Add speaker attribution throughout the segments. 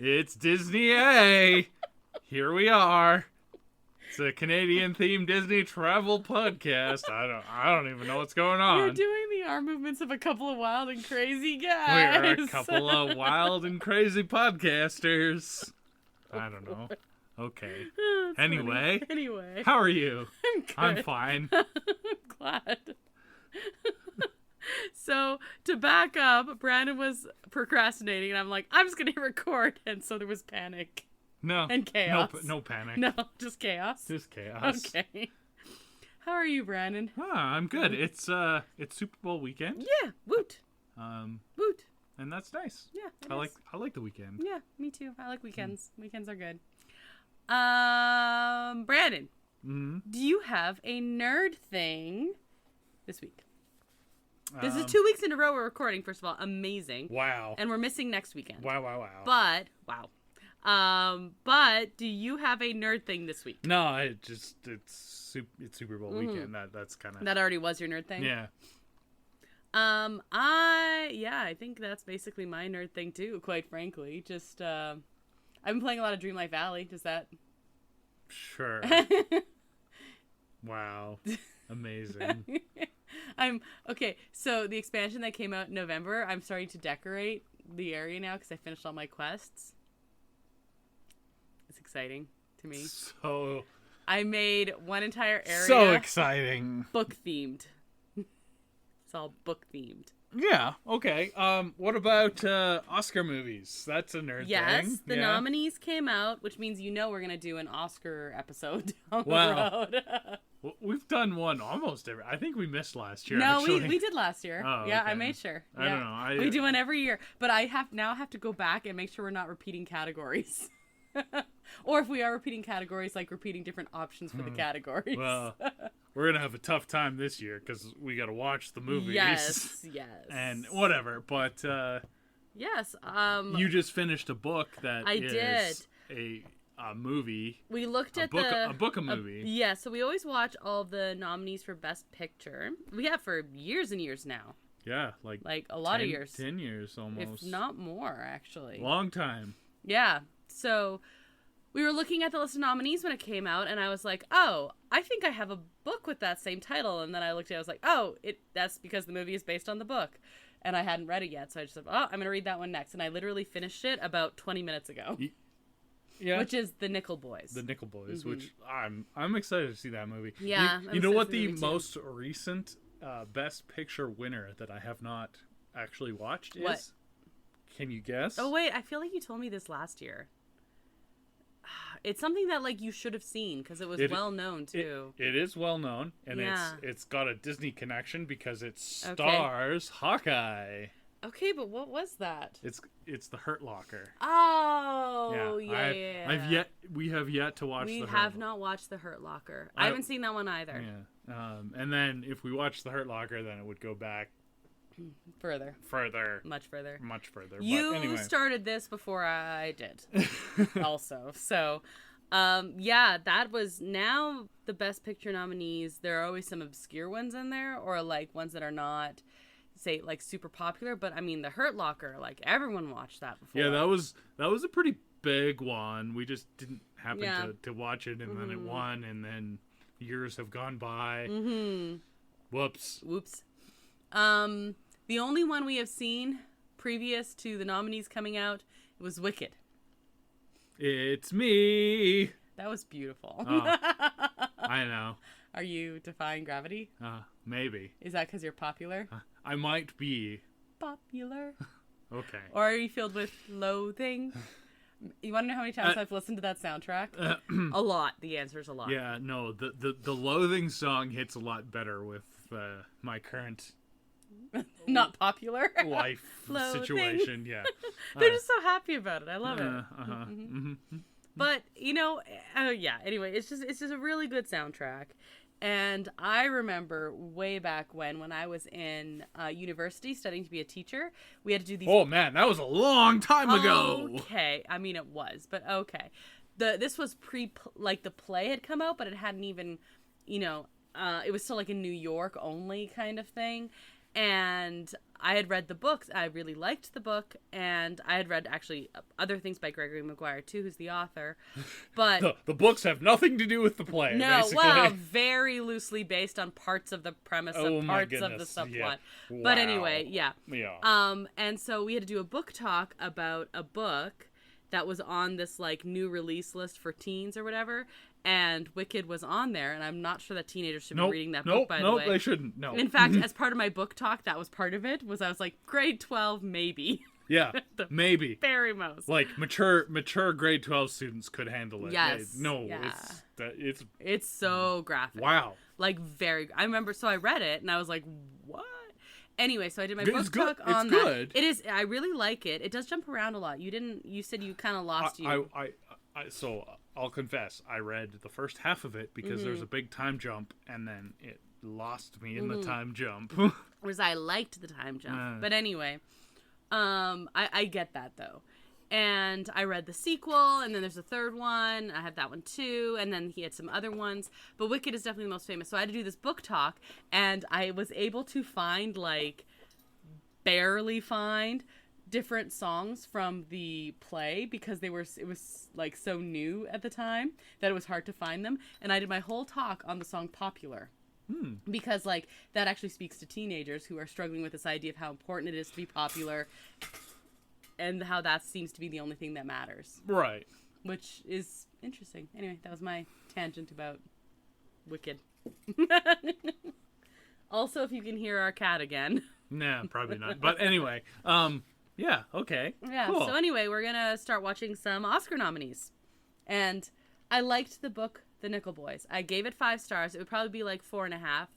Speaker 1: It's Disney A. Here we are. It's a Canadian-themed Disney travel podcast. I don't even know what's going on.
Speaker 2: You're doing the arm movements of a couple of wild and crazy guys.
Speaker 1: We're a couple of wild and crazy podcasters. I don't know. Okay. Anyway.
Speaker 2: Anyway.
Speaker 1: How are you?
Speaker 2: I'm good.
Speaker 1: I'm fine.
Speaker 2: I'm glad. So, to back up, Brandon was procrastinating, and I'm like, I'm just going to record. And so there was panic.
Speaker 1: No.
Speaker 2: And chaos.
Speaker 1: No panic.
Speaker 2: No, just chaos.
Speaker 1: Just chaos.
Speaker 2: Okay. How are you, Brandon?
Speaker 1: I'm good. It's Super Bowl weekend.
Speaker 2: Yeah, woot. Woot.
Speaker 1: And that's nice.
Speaker 2: Yeah,
Speaker 1: I like the weekend.
Speaker 2: Yeah, me too. I like weekends. Weekends are good. Brandon, do you have a nerd thing this week? This is 2 weeks in a row we're recording, first of all. Amazing.
Speaker 1: Wow.
Speaker 2: And we're missing next weekend.
Speaker 1: Wow.
Speaker 2: But, but do you have a nerd thing this week?
Speaker 1: No, it's Super Bowl weekend. That's kind of...
Speaker 2: That already was your nerd thing?
Speaker 1: Yeah.
Speaker 2: I think that's basically my nerd thing too, quite frankly. Just, I've been playing a lot of Dreamlight Valley. Does that...
Speaker 1: Sure. Wow. Amazing.
Speaker 2: Okay, so the expansion that came out in November, I'm starting to decorate the area now because I finished all my quests. It's exciting to me.
Speaker 1: So...
Speaker 2: I made one entire area...
Speaker 1: So exciting.
Speaker 2: Book-themed. It's all book-themed.
Speaker 1: Yeah, okay. What about Oscar movies? That's a nerd thing.
Speaker 2: Yes, the nominees came out, which means we're going to do an Oscar episode down the road.
Speaker 1: Well, we've done one almost every... I think we missed last year,
Speaker 2: No,
Speaker 1: actually.
Speaker 2: we did last year.
Speaker 1: Oh,
Speaker 2: yeah,
Speaker 1: okay.
Speaker 2: I made sure.
Speaker 1: I don't know.
Speaker 2: We do one every year. But I have to go back and make sure we're not repeating categories. Or if we are repeating categories, like repeating different options for the categories.
Speaker 1: Well, we're going to have a tough time this year because we got to watch the movies.
Speaker 2: Yes.
Speaker 1: And whatever, but...
Speaker 2: yes.
Speaker 1: You just finished a book that
Speaker 2: I
Speaker 1: is a movie.
Speaker 2: We looked at
Speaker 1: a book, a movie.
Speaker 2: Yeah, so we always watch all the nominees for Best Picture. We have for years and years now.
Speaker 1: Yeah, like
Speaker 2: a lot of years.
Speaker 1: 10 years almost.
Speaker 2: If not more, actually.
Speaker 1: Long time.
Speaker 2: Yeah. So we were looking at the list of nominees when it came out, and I was like, oh, I think I have a book with that same title. And then I looked at it, I was like, oh, that's because the movie is based on the book. And I hadn't read it yet, so I just said, oh, I'm going to read that one next. And I literally finished it about 20 minutes ago.
Speaker 1: Yeah.
Speaker 2: Which is The Nickel Boys.
Speaker 1: The Nickel Boys, which I'm excited to see that movie.
Speaker 2: Yeah.
Speaker 1: You know what the most recent Best Picture winner that I have not actually watched is?
Speaker 2: What?
Speaker 1: Can you guess?
Speaker 2: Oh, wait, I feel like you told me this last year. It's something that you should have seen because it was well known too.
Speaker 1: It is well known, and it's got a Disney connection because it stars
Speaker 2: Okay.
Speaker 1: Hawkeye.
Speaker 2: Okay, but what was that?
Speaker 1: It's The Hurt Locker.
Speaker 2: Oh, yeah.
Speaker 1: We have yet to watch.
Speaker 2: We have not watched The Hurt Locker. I haven't seen that one either.
Speaker 1: Yeah. And then if we watch The Hurt Locker, then it would go back
Speaker 2: further, much further. You
Speaker 1: but anyway.
Speaker 2: started this before I did. Also, so that was now the Best Picture nominees. There are always some obscure ones in there, or ones that are not, say, super popular. But I mean, The Hurt Locker, everyone watched that before.
Speaker 1: Yeah, that was a pretty big one. We just didn't happen to watch it, and then it won, and then years have gone by. Whoops.
Speaker 2: The only one we have seen previous to the nominees coming out was Wicked.
Speaker 1: It's me.
Speaker 2: That was beautiful.
Speaker 1: Oh, I know.
Speaker 2: Are you defying gravity?
Speaker 1: Maybe.
Speaker 2: Is that because you're popular?
Speaker 1: I might be.
Speaker 2: Popular.
Speaker 1: Okay.
Speaker 2: Or are you filled with loathing? You want to know how many times I've listened to that soundtrack? A lot. The answer is a lot.
Speaker 1: Yeah, no, the loathing song hits a lot better with my current
Speaker 2: not popular
Speaker 1: life situation. Yeah.
Speaker 2: They're just so happy about it. I love it. But anyway, it's just a really good soundtrack. And I remember way back when I was in university studying to be a teacher, we had to do these.
Speaker 1: Oh man, that was a long time ago.
Speaker 2: Okay, I mean it was, but okay. This was the play had come out, but it hadn't even, it was still in New York only kind of thing. And I had read the books. I really liked the book, and I had read actually other things by Gregory Maguire too, who's the author. But
Speaker 1: the books have nothing to do with the play.
Speaker 2: No,
Speaker 1: basically.
Speaker 2: well, very loosely based on parts of the premise of parts of the subplot.
Speaker 1: Yeah.
Speaker 2: But
Speaker 1: Wow.
Speaker 2: anyway, yeah. And so we had to do a book talk about a book that was on this like new release list for teens or whatever, and Wicked was on there, and I'm not sure that teenagers should be reading that book, by the way.
Speaker 1: Nope, they shouldn't. No.
Speaker 2: In fact, as part of my book talk, that was part of it, was I was like, grade 12, maybe.
Speaker 1: Yeah, maybe.
Speaker 2: Very most.
Speaker 1: Like, mature grade 12 students could handle it.
Speaker 2: Yes. It's so graphic.
Speaker 1: Wow.
Speaker 2: Like, I remember, so I read it, and I was like, what? Anyway, so I did my book
Speaker 1: It's good.
Speaker 2: talk on
Speaker 1: It's good.
Speaker 2: that. It is, I really like it. It does jump around a lot. You said you kind of lost
Speaker 1: So I'll confess, I read the first half of it because there's a big time jump, and then it lost me in the time jump.
Speaker 2: Whereas I liked the time jump. But anyway, I get that, though. And I read the sequel, and then there's a third one. I have that one, too. And then he had some other ones. But Wicked is definitely the most famous. So I had to do this book talk, and I was able to find, like, barely find different songs from the play because it was like so new at the time that it was hard to find them. And I did my whole talk on the song Popular. Because like that actually speaks to teenagers who are struggling with this idea of how important it is to be popular and how that seems to be the only thing that matters.
Speaker 1: Right.
Speaker 2: Which is interesting. Anyway, that was my tangent about Wicked. Also, if you can hear our cat again.
Speaker 1: Nah, probably not. But anyway, yeah, okay.
Speaker 2: Yeah,
Speaker 1: cool.
Speaker 2: So anyway, we're going to start watching some Oscar nominees. And I liked the book, The Nickel Boys. I gave it 5 stars. It would probably be like 4.5,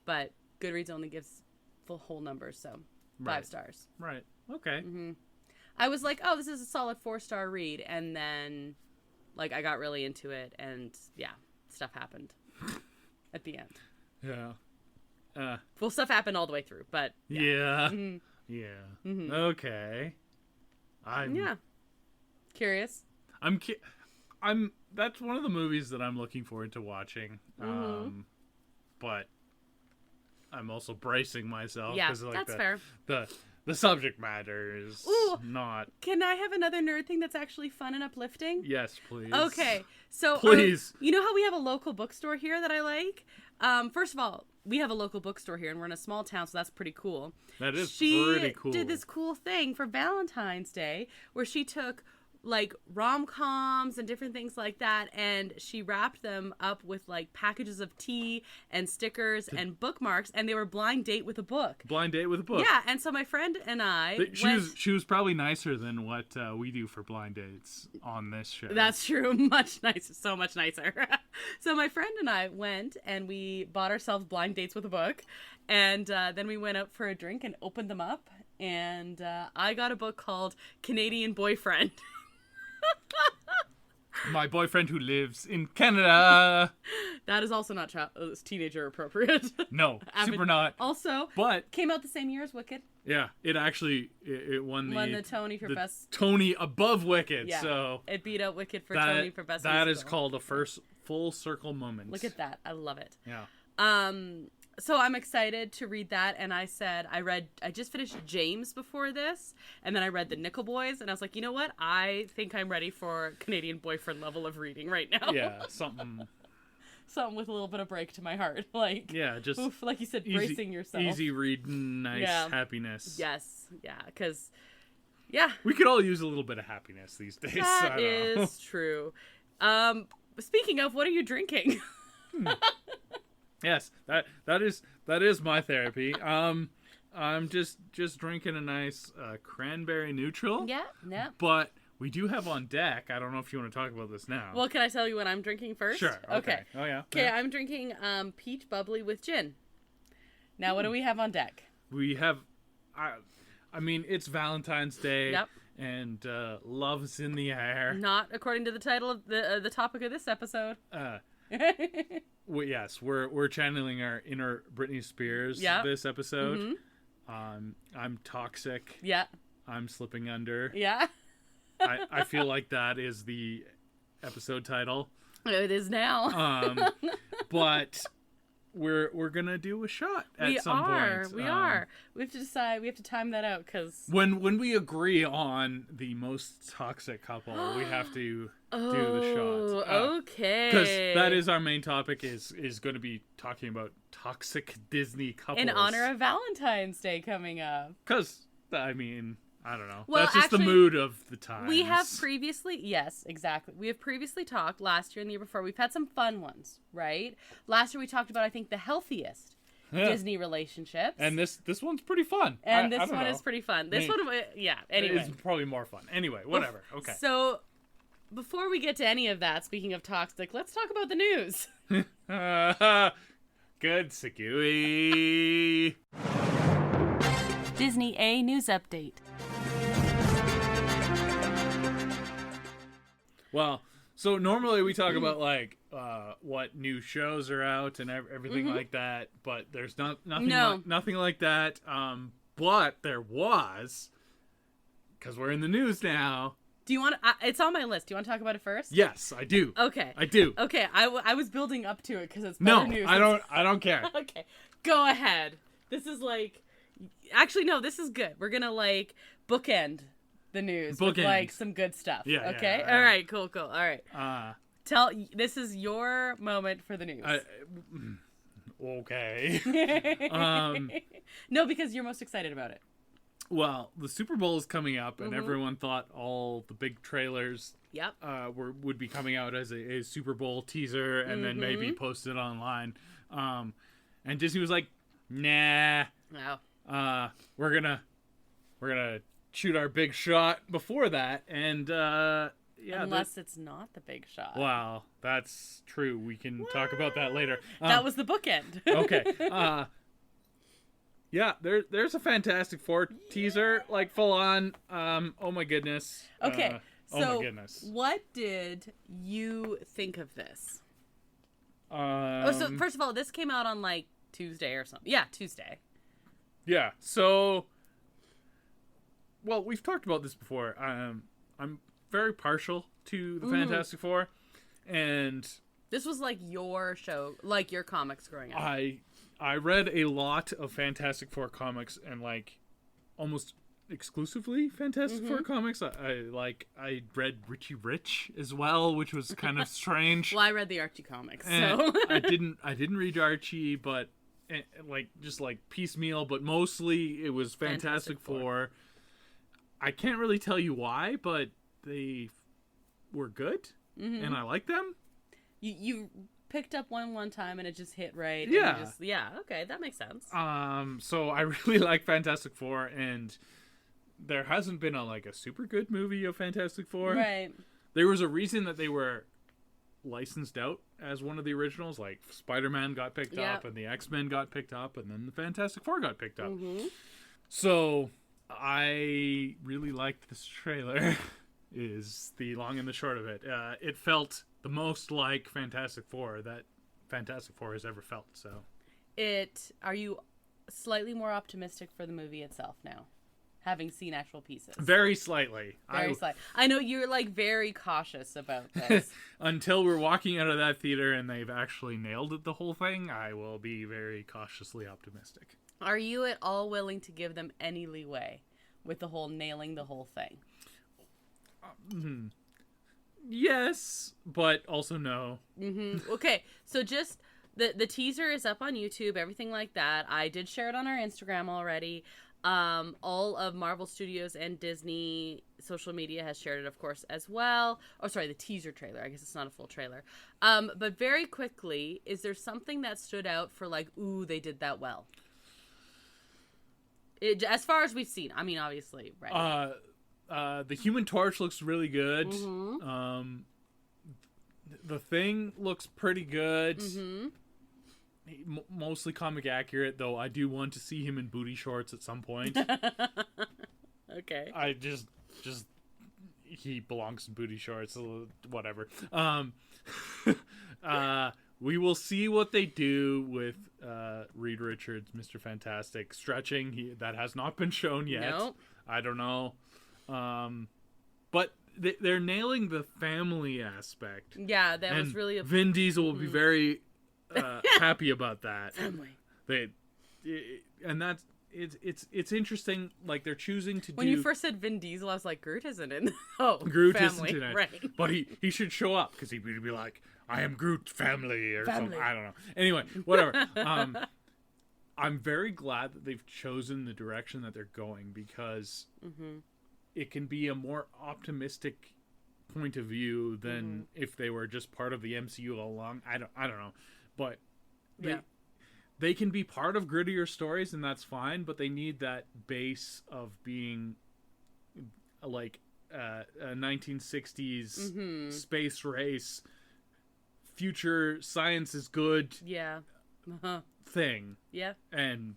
Speaker 2: but Goodreads only gives full whole numbers, so 5 stars.
Speaker 1: Right. Okay.
Speaker 2: I was like, oh, this is a solid 4-star read, and then like I got really into it, and yeah, stuff happened at the end.
Speaker 1: Yeah.
Speaker 2: Well, stuff happened all the way through, but
Speaker 1: yeah. Yeah. Okay. I'm
Speaker 2: curious.
Speaker 1: That's one of the movies that I'm looking forward to watching. But I'm also bracing myself because like
Speaker 2: that's fair.
Speaker 1: The subject matter is not.
Speaker 2: Can I have another nerd thing that's actually fun and uplifting?
Speaker 1: Yes, please.
Speaker 2: Okay, so
Speaker 1: please.
Speaker 2: You know how we have a local bookstore here that I like? First of all, we have a local bookstore here, and we're in a small town, so that's pretty cool.
Speaker 1: That is pretty cool.
Speaker 2: She did this cool thing for Valentine's Day where she took like rom-coms and different things like that, and she wrapped them up with like packages of tea and stickers and bookmarks, and they were blind date with a book.
Speaker 1: Blind date with a book.
Speaker 2: Yeah, and so my friend and I
Speaker 1: she was probably nicer than what we do for blind dates on this show.
Speaker 2: That's true. Much nicer. So much nicer. So my friend and I went and we bought ourselves blind dates with a book, and then we went out for a drink and opened them up, and I got a book called Canadian Boyfriend.
Speaker 1: My boyfriend who lives in Canada.
Speaker 2: That is also not teenager appropriate.
Speaker 1: No, super not.
Speaker 2: Also,
Speaker 1: but
Speaker 2: came out the same year as Wicked.
Speaker 1: Yeah, it actually it won the
Speaker 2: Tony for best.
Speaker 1: Tony above Wicked.
Speaker 2: Yeah,
Speaker 1: so
Speaker 2: it beat out Wicked for Tony for best.
Speaker 1: That
Speaker 2: musical.
Speaker 1: is called a first full circle moment.
Speaker 2: Look at that! I love it.
Speaker 1: Yeah.
Speaker 2: So I'm excited to read that, and I just finished James before this, and then I read The Nickel Boys, and I was like, you know what? I think I'm ready for Canadian Boyfriend level of reading right now.
Speaker 1: Yeah, something
Speaker 2: with a little bit of break to my heart. Like,
Speaker 1: yeah, just
Speaker 2: oof, like you said, bracing yourself.
Speaker 1: Easy reading, nice happiness.
Speaker 2: Yes, yeah, because, yeah.
Speaker 1: We could all use a little bit of happiness these days.
Speaker 2: That is true. Speaking of, what are you drinking?
Speaker 1: Yes, that is my therapy. I'm just drinking a nice cranberry neutral.
Speaker 2: Yeah.
Speaker 1: But we do have on deck. I don't know if you want to talk about this now.
Speaker 2: Well, can I tell you what I'm drinking first?
Speaker 1: Sure. Okay. Oh yeah.
Speaker 2: Okay, yeah. I'm drinking peach bubbly with gin. Now, what do we have on deck?
Speaker 1: We have, I mean, it's Valentine's Day.
Speaker 2: Yep.
Speaker 1: And love's in the air.
Speaker 2: Not according to the title of the topic of this episode.
Speaker 1: Well, yes, we're channeling our inner Britney Spears this episode. I'm toxic.
Speaker 2: Yeah.
Speaker 1: I'm slipping under.
Speaker 2: Yeah.
Speaker 1: I feel like that is the episode title.
Speaker 2: It is now.
Speaker 1: But we're gonna do a shot at some point.
Speaker 2: We are. We have to decide. We have to time that out because
Speaker 1: when we agree on the most toxic couple, we have to do the shot.
Speaker 2: Okay.
Speaker 1: Because that is our main topic. Is going to be talking about toxic Disney couples
Speaker 2: in honor of Valentine's Day coming up.
Speaker 1: Because I mean, I don't know.
Speaker 2: Well,
Speaker 1: that's just
Speaker 2: actually,
Speaker 1: the mood of the time.
Speaker 2: We have previously, yes, exactly. We have previously talked last year and the year before. We've had some fun ones, right? Last year we talked about, I think, the healthiest Disney relationships.
Speaker 1: And this one's pretty fun.
Speaker 2: And this one is pretty fun. This one, yeah, anyway.
Speaker 1: It's probably more fun. Anyway, whatever. Okay.
Speaker 2: So, before we get to any of that, speaking of toxic, let's talk about the news.
Speaker 1: Good, Sakui.
Speaker 2: Disney A News Update.
Speaker 1: Well, so normally we talk about like what new shows are out and everything like that, but there's nothing like that. But there was, because we're in the news now.
Speaker 2: Do you want? It's on my list. Do you want to talk about it first?
Speaker 1: Yes, I do.
Speaker 2: Okay,
Speaker 1: I do.
Speaker 2: Okay, I was building up to it because it's better news.
Speaker 1: No, I don't care.
Speaker 2: Okay, go ahead. This is like, actually no, this is good. We're gonna like bookend the news with like some good stuff.
Speaker 1: Yeah.
Speaker 2: Okay.
Speaker 1: Yeah.
Speaker 2: All right. Cool. All right. This is your moment for the news.
Speaker 1: Okay.
Speaker 2: No, because you're most excited about it.
Speaker 1: Well, the Super Bowl is coming up, and everyone thought all the big trailers would be coming out as a Super Bowl teaser and then maybe posted online. And Disney was like, nah.
Speaker 2: No.
Speaker 1: We're gonna shoot our big shot before that, and
Speaker 2: unless it's not the big shot.
Speaker 1: Wow, that's true. We can talk about that later.
Speaker 2: That was the bookend.
Speaker 1: Okay. Yeah, there's a Fantastic Four teaser, like full on. Oh my goodness.
Speaker 2: Okay.
Speaker 1: Oh my goodness.
Speaker 2: What did you think of this? So first of all, this came out on like Tuesday or something. Yeah, Tuesday.
Speaker 1: Yeah. So, well, we've talked about this before. I'm very partial to the Fantastic Four, and
Speaker 2: this was like your show, like your comics growing up.
Speaker 1: I read a lot of Fantastic Four comics, and like almost exclusively Fantastic Four comics. I read Richie Rich as well, which was kind of strange.
Speaker 2: Well, I read the Archie comics,
Speaker 1: and
Speaker 2: so
Speaker 1: I didn't read Archie, but just piecemeal. But mostly it was Fantastic Four. I can't really tell you why, but they were good, and I like them.
Speaker 2: You picked up one time and it just hit right.
Speaker 1: Yeah.
Speaker 2: And okay, that makes sense.
Speaker 1: So I really like Fantastic Four, and there hasn't been a super good movie of Fantastic Four.
Speaker 2: Right.
Speaker 1: There was a reason that they were licensed out as one of the originals. Like Spider-Man got picked up, and the X-Men got picked up, and then the Fantastic Four got picked up. So I really liked this trailer. Is the long and the short of it. It felt the most like Fantastic Four that Fantastic Four has ever felt. So,
Speaker 2: are you slightly more optimistic for the movie itself now, having seen actual pieces?
Speaker 1: Very slightly.
Speaker 2: Very slightly. I know you're very cautious about this.
Speaker 1: Until we're walking out of that theater and they've actually nailed it, the whole thing, I will be very cautiously optimistic.
Speaker 2: Are you at all willing to give them any leeway with the whole nailing the whole thing?
Speaker 1: Yes, but also no.
Speaker 2: Okay, so just the teaser is up on YouTube, everything like that. I did share it on our Instagram already. All of Marvel Studios and Disney social media has shared it, of course, as well. Oh, sorry, the teaser trailer. I guess it's not a full trailer. But very quickly, is there something that stood out for ooh, they did that well? As far as we've seen. I mean, obviously, right.
Speaker 1: The Human Torch looks really good. The Thing looks pretty good. Mostly comic accurate, though I do want to see him in booty shorts at some point.
Speaker 2: Okay.
Speaker 1: I just he belongs in booty shorts, whatever. We will see what they do with Reed Richards, Mr. Fantastic. Stretching, that has not been shown yet.
Speaker 2: Nope.
Speaker 1: I don't know. But they're nailing the family aspect.
Speaker 2: Yeah, that was really...
Speaker 1: Vin Diesel will be very happy about that.
Speaker 2: Family.
Speaker 1: And that's it's interesting. Like they're choosing to
Speaker 2: when you first said Vin Diesel, I was like, Groot isn't in. Oh,
Speaker 1: Groot
Speaker 2: family.
Speaker 1: isn't in it,
Speaker 2: right?
Speaker 1: But he should show up because he'd be like, I am Groot family or something. I don't know. Anyway, whatever. I'm very glad that they've chosen the direction that they're going because it can be a more optimistic point of view than if they were just part of the MCU all along. I don't know, but they can be part of grittier stories and that's fine. But they need that base of being like a 1960s space race, future science is good.
Speaker 2: Yeah.
Speaker 1: Thing.
Speaker 2: Yeah.
Speaker 1: And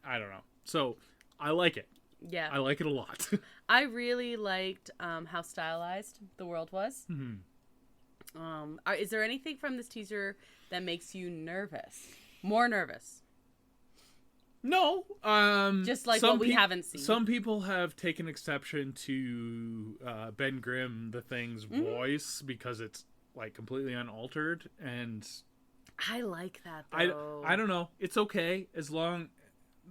Speaker 1: I don't know. So I like it.
Speaker 2: Yeah.
Speaker 1: I like it a lot.
Speaker 2: I really liked how stylized the world was. Is there anything from this teaser that makes you nervous? More nervous?
Speaker 1: No.
Speaker 2: Just like what we haven't seen.
Speaker 1: Some people have taken exception to Ben Grimm, the Thing's voice, because it's like completely unaltered, and
Speaker 2: I like that though.
Speaker 1: I don't know. It's okay as long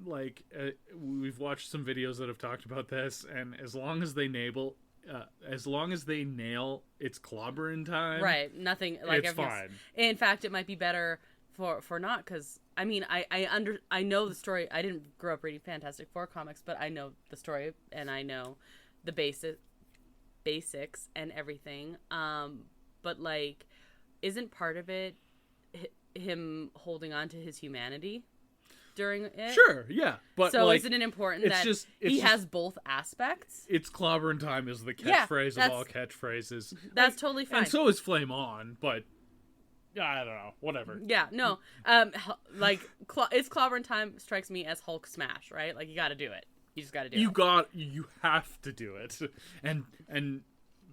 Speaker 1: we've watched some videos that have talked about this, and as long as they nail it's clobbering time.
Speaker 2: Right. Nothing like
Speaker 1: it's fine.
Speaker 2: In fact, it might be better for not because I mean I know the story. I didn't grow up reading Fantastic Four comics, but I know the story and I know the basics and everything. But like, isn't part of it him holding on to his humanity during it?
Speaker 1: Sure, yeah. But
Speaker 2: so
Speaker 1: like,
Speaker 2: isn't it important that he has both aspects?
Speaker 1: It's clobbering time is the catchphrase of all catchphrases.
Speaker 2: That's totally fine.
Speaker 1: And so is Flame On, but I don't know. Whatever.
Speaker 2: Yeah, no. Like, it's clobbering time strikes me as Hulk smash, right? Like, you gotta do it. You just gotta do it.
Speaker 1: You have to do it. And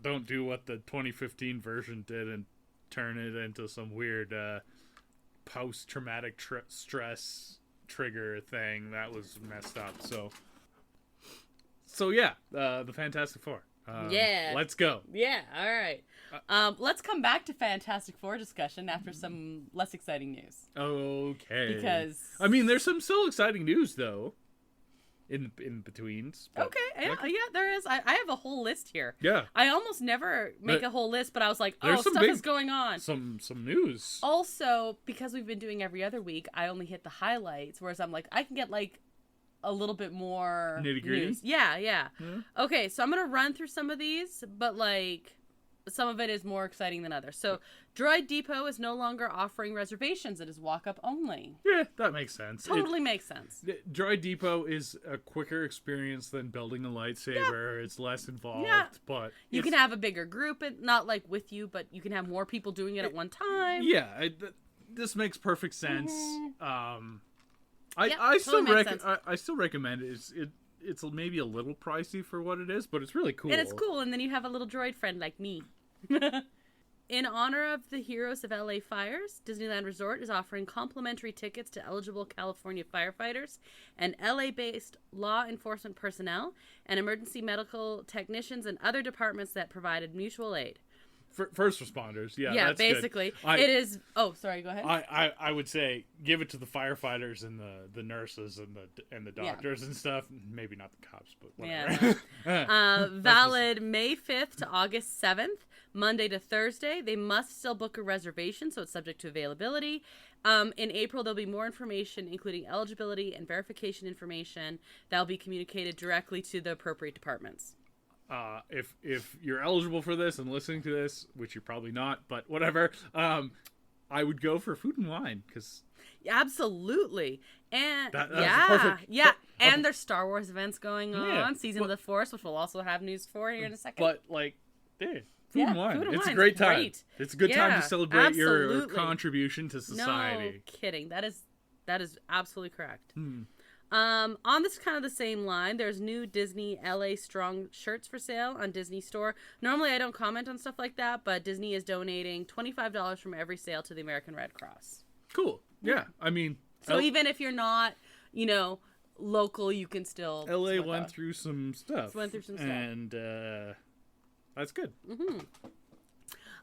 Speaker 1: don't do what the 2015 version did and turn it into some weird post-traumatic stress trigger thing. That was messed up. So yeah, the Fantastic Four.
Speaker 2: Yeah.
Speaker 1: Let's go.
Speaker 2: Yeah, all right. Let's come back to Fantastic Four discussion after some less exciting news.
Speaker 1: Okay.
Speaker 2: Because
Speaker 1: I mean, there's some still exciting news though. In betweens.
Speaker 2: Okay, yeah, there is. I have a whole list here.
Speaker 1: Yeah.
Speaker 2: I almost never make a whole list, but I was like, stuff is going on.
Speaker 1: Some news.
Speaker 2: Also, because we've been doing every other week, I only hit the highlights, whereas I'm like, I can get like a little bit more
Speaker 1: nitty-gritty.
Speaker 2: News. Yeah. Okay, so I'm gonna run through some of these, but like some of it is more exciting than others. So, Droid Depot is no longer offering reservations. It is walk-up only.
Speaker 1: Yeah, that makes sense.
Speaker 2: Totally makes sense.
Speaker 1: Droid Depot is a quicker experience than building a lightsaber. Yeah. It's less involved, but
Speaker 2: you can have a bigger group, not like with you, but you can have more people doing it at one time.
Speaker 1: Yeah, this makes perfect sense. I still recommend it. It's maybe a little pricey for what it is, but it's really cool.
Speaker 2: And it's cool, and then you have a little droid friend like me. In honor of the heroes of LA fires, Disneyland Resort is offering complimentary tickets to eligible California firefighters and LA-based law enforcement personnel and emergency medical technicians and other departments that provided mutual aid.
Speaker 1: First responders, yeah.
Speaker 2: Yeah,
Speaker 1: that's
Speaker 2: basically.
Speaker 1: good.
Speaker 2: It is... Oh, sorry, go ahead.
Speaker 1: I would say give it to the firefighters and the nurses and the doctors and stuff. Maybe not the cops, but whatever.
Speaker 2: Yeah. Valid May 5th to August 7th, Monday to Thursday. They must still book a reservation, so it's subject to availability. In April, there'll be more information, including eligibility and verification information that will be communicated directly to the appropriate departments.
Speaker 1: If you're eligible for this and listening to this, which you're probably not, but whatever, I would go for Food and Wine because
Speaker 2: absolutely, and
Speaker 1: perfect.
Speaker 2: And there's Star Wars events going on, Season of the Force, which we'll also have news for here in a second.
Speaker 1: But like, Food and Wine, it's a great time. It's a good time to celebrate your contribution to society.
Speaker 2: No kidding, that is absolutely correct. On this kind of the same line, there's new Disney LA Strong shirts for sale on Disney Store. Normally I don't comment on stuff like that, but Disney is donating $25 from every sale to the American Red Cross.
Speaker 1: Cool. Yeah. I mean,
Speaker 2: so even if you're not, local, you can still
Speaker 1: LA went through some stuff.
Speaker 2: And
Speaker 1: that's good.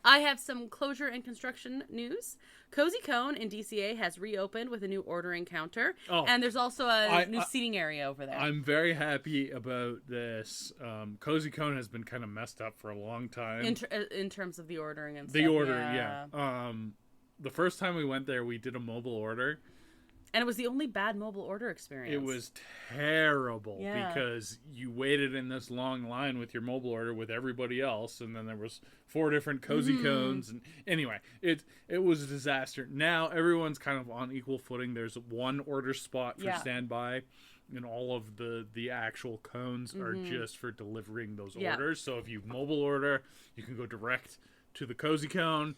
Speaker 2: I have some closure and construction news. Cozy Cone in DCA has reopened with a new ordering counter. Oh, and there's also a new seating area over there.
Speaker 1: I'm very happy about this. Cozy Cone has been kind of messed up for a long time.
Speaker 2: In terms of the ordering and stuff.
Speaker 1: The order, yeah. The first time we went there, we did a mobile order.
Speaker 2: And it was the only bad mobile order experience.
Speaker 1: It was terrible because you waited in this long line with your mobile order with everybody else, and then there was 4 different Cozy Cones. And anyway, it was a disaster. Now everyone's kind of on equal footing. There's one order spot for standby, and all of the actual cones are just for delivering those orders. So if you mobile order, you can go direct to the Cozy Cone.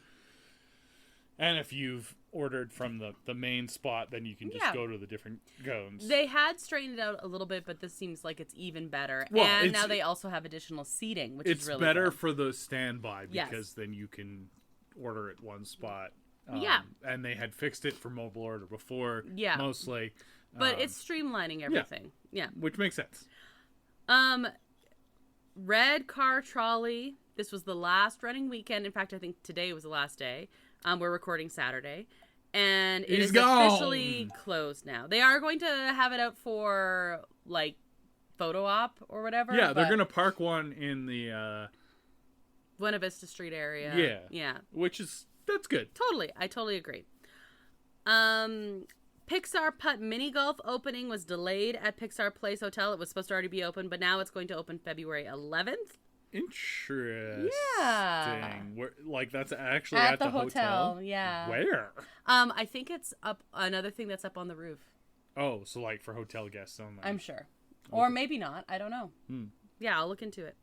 Speaker 1: And if you've ordered from the main spot, then you can just go to the different cones.
Speaker 2: They had straightened it out a little bit, but this seems like it's even better. Well, and now they also have additional seating, which is really good. It's better
Speaker 1: for the standby because then you can order at one spot. And they had fixed it for mobile order before, mostly.
Speaker 2: But it's streamlining everything. Yeah.
Speaker 1: Which makes sense.
Speaker 2: Red Car Trolley. This was the last running weekend. In fact, I think today was the last day. We're recording Saturday, and it is officially closed now. They are going to have it out for, like, photo op or whatever.
Speaker 1: Yeah, they're going to park one in the...
Speaker 2: Buena Vista Street area. Yeah.
Speaker 1: That's good.
Speaker 2: Totally. I totally agree. Pixar Putt Mini Golf opening was delayed at Pixar Place Hotel. It was supposed to already be open, but now it's going to open February 11th.
Speaker 1: Interesting. Yeah. That's actually at the hotel.
Speaker 2: Yeah.
Speaker 1: Where?
Speaker 2: I think it's up. Another thing that's up on the roof.
Speaker 1: Oh, so like for hotel guests only.
Speaker 2: I'm sure. Okay. Or maybe not. I don't know. Yeah, I'll look into it.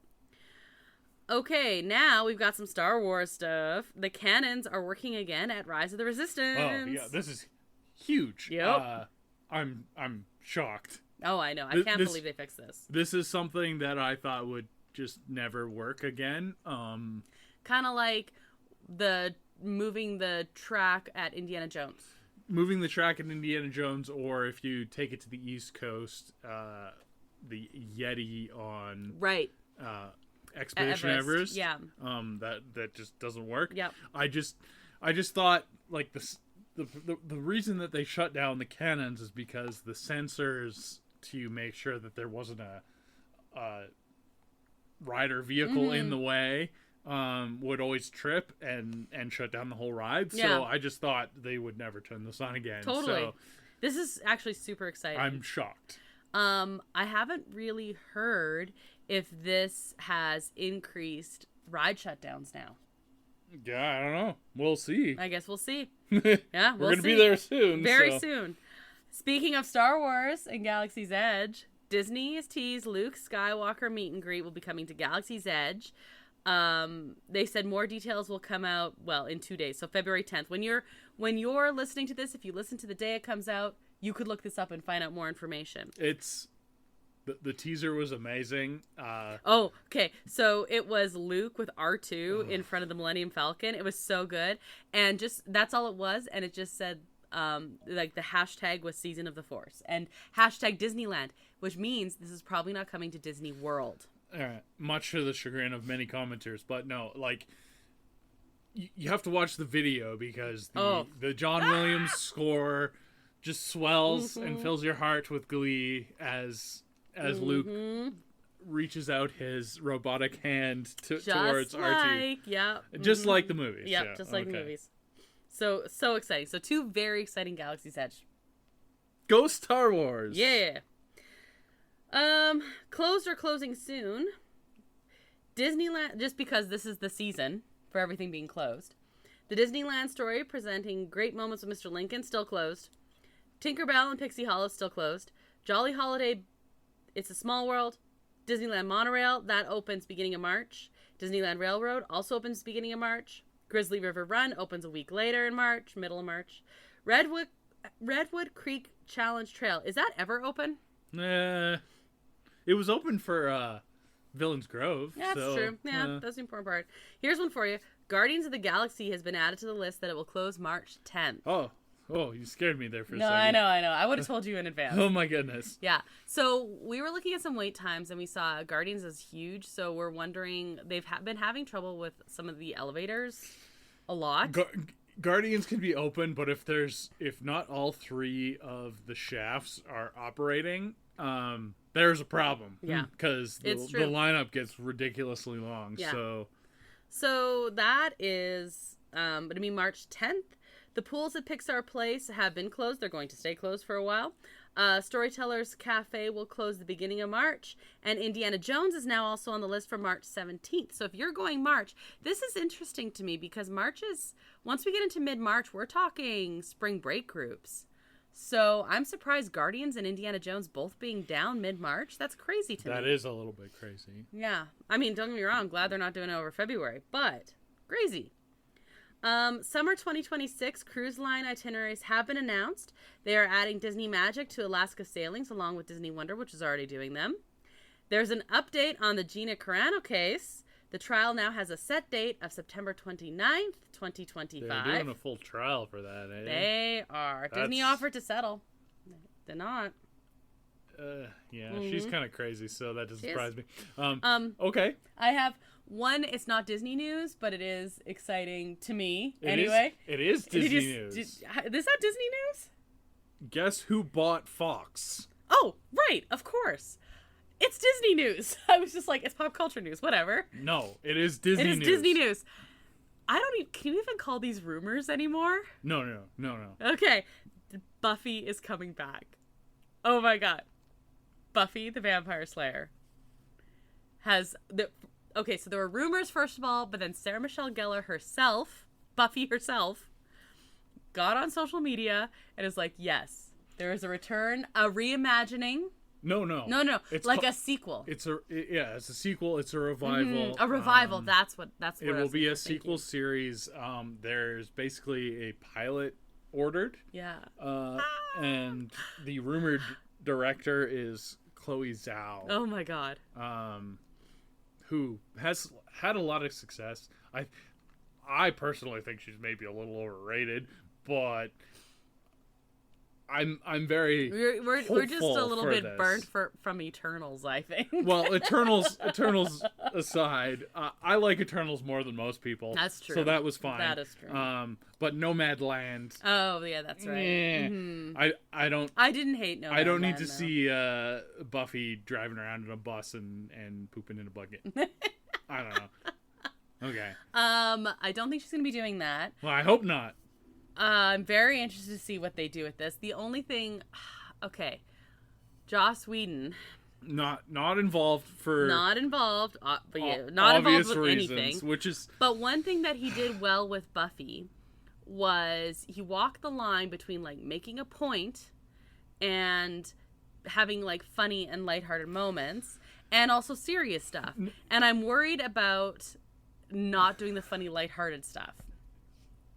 Speaker 2: Okay, now we've got some Star Wars stuff. The canons are working again at Rise of the Resistance.
Speaker 1: Oh yeah, this is huge.
Speaker 2: Yep.
Speaker 1: I'm shocked.
Speaker 2: Oh, I know. I can't believe they fixed this.
Speaker 1: This is something that I thought would just never work again.
Speaker 2: Kind of like moving the track at Indiana Jones.
Speaker 1: Moving the track at Indiana Jones, or if you take it to the East Coast, the Yeti on Expedition Everest.
Speaker 2: Yeah.
Speaker 1: That just doesn't work.
Speaker 2: Yep.
Speaker 1: I just thought like the reason that they shut down the cannons is because the sensors to make sure that there wasn't a rider vehicle in the way would always trip and shut down the whole ride. So I just thought they would never turn this on again.
Speaker 2: Totally.
Speaker 1: So
Speaker 2: this is actually super exciting.
Speaker 1: I'm shocked.
Speaker 2: I haven't really heard if this has increased ride shutdowns now.
Speaker 1: Yeah, I don't know. We'll see.
Speaker 2: I guess we'll see. Yeah,
Speaker 1: we're gonna be there soon.
Speaker 2: Very soon. Speaking of Star Wars and Galaxy's Edge, Disney has teased Luke Skywalker meet and greet will be coming to Galaxy's Edge. They said more details will come out, in 2 days. So February 10th. When you're listening to this, if you listen to the day it comes out, you could look this up and find out more information.
Speaker 1: The teaser was amazing.
Speaker 2: Okay. So it was Luke with R2 in front of the Millennium Falcon. It was so good. And that's all it was. And it just said, the hashtag was Season of the Force and hashtag Disneyland, which means this is probably not coming to Disney World.
Speaker 1: Much to the chagrin of many commenters, but no, you have to watch the video because the John Williams score just swells and fills your heart with glee as Luke reaches out his robotic hand towards R2. Just like the movies.
Speaker 2: Yep, just like the movies. So exciting. So 2 very exciting Galaxy's Edge.
Speaker 1: Go Star Wars!
Speaker 2: Yeah. Closed or closing soon. Disneyland, just because this is the season for everything being closed. The Disneyland Story presenting great moments with Mr. Lincoln, still closed. Tinkerbell and Pixie Hollow, still closed. Jolly Holiday, It's a Small World. Disneyland Monorail, that opens beginning of March. Disneyland Railroad also opens beginning of March. Grizzly River Run opens a week later in March, middle of March. Redwood Creek Challenge Trail, is that ever open?
Speaker 1: It was open for Villains Grove.
Speaker 2: Yeah, that's true. Yeah, that's the important part. Here's one for you. Guardians of the Galaxy has been added to the list that it will close March 10th.
Speaker 1: Oh, Oh, you scared me there for a
Speaker 2: No,
Speaker 1: second.
Speaker 2: I know. I would have told you in advance.
Speaker 1: Oh my goodness.
Speaker 2: Yeah. So we were looking at some wait times, and we saw Guardians is huge. So we're wondering, they've been having trouble with some of the elevators a lot.
Speaker 1: Guardians can be open, but if not all 3 of the shafts are operating, there's a problem.
Speaker 2: Yeah.
Speaker 1: Because the lineup gets ridiculously long.
Speaker 2: Yeah. So that is going to be March 10th. The pools at Pixar Place have been closed. They're going to stay closed for a while. Storytellers Cafe will close the beginning of March. And Indiana Jones is now also on the list for March 17th. So if you're going March, this is interesting to me because March is, once we get into mid-March, we're talking spring break groups. So I'm surprised Guardians and Indiana Jones both being down mid-March. That's crazy to me.
Speaker 1: That is a little bit crazy.
Speaker 2: Yeah. I mean, don't get me wrong. I'm glad they're not doing it over February, but crazy. Summer 2026 cruise line itineraries have been announced. They are adding Disney Magic to Alaska sailings along with Disney Wonder, which is already doing them. There's an update on the Gina Carano case. The trial now has a set date of September 29th, 2025.
Speaker 1: They're doing a full trial for that, eh?
Speaker 2: They are. Disney offered to settle. They're not.
Speaker 1: Yeah, she's kind of crazy, so that doesn't surprise me. Okay.
Speaker 2: I have one. It's not Disney news, but it is exciting to me.
Speaker 1: It is Disney news.
Speaker 2: Is that Disney news?
Speaker 1: Guess who bought Fox?
Speaker 2: Oh, right. Of course. It's Disney news. I was just like, it's pop culture news. Whatever.
Speaker 1: No, it is Disney news.
Speaker 2: It is Disney news. I don't even... Can you even call these rumors anymore?
Speaker 1: No.
Speaker 2: Okay. Buffy is coming back. Oh my god. Buffy the Vampire Slayer has... Okay, so there were rumors, first of all, but then Sarah Michelle Gellar herself, Buffy herself, got on social media and is like, yes, there is a return, a reimagining.
Speaker 1: No.
Speaker 2: It's like a sequel.
Speaker 1: It's a sequel. It's a revival.
Speaker 2: A revival. That's what
Speaker 1: it will be. A sequel series. There's basically a pilot ordered.
Speaker 2: Yeah.
Speaker 1: And the rumored director is Chloe Zhao.
Speaker 2: Oh my god.
Speaker 1: Who has had a lot of success. I personally think she's maybe a little overrated, but I'm very
Speaker 2: we're just a little bit
Speaker 1: this.
Speaker 2: burnt from Eternals, I think.
Speaker 1: Well, Eternals aside, I like Eternals more than most people.
Speaker 2: That's true.
Speaker 1: So that was fine.
Speaker 2: That is true.
Speaker 1: But
Speaker 2: Oh
Speaker 1: Nomadland.
Speaker 2: yeah, that's right. Mm-hmm.
Speaker 1: I don't.
Speaker 2: I didn't hate Nomadland.
Speaker 1: I don't need to see Buffy driving around in a bus and pooping in a bucket. I don't know. Okay.
Speaker 2: I don't think she's gonna be doing that.
Speaker 1: Well, I hope not.
Speaker 2: I'm very interested to see what they do with this. The only thing, okay, Joss Whedon,
Speaker 1: not involved for
Speaker 2: not involved, but yeah, not involved with
Speaker 1: reasons,
Speaker 2: anything.
Speaker 1: Which is,
Speaker 2: but one thing that he did well with Buffy was he walked the line between like making a point and having like funny and lighthearted moments, and also serious stuff. And I'm worried about not doing the funny, lighthearted stuff.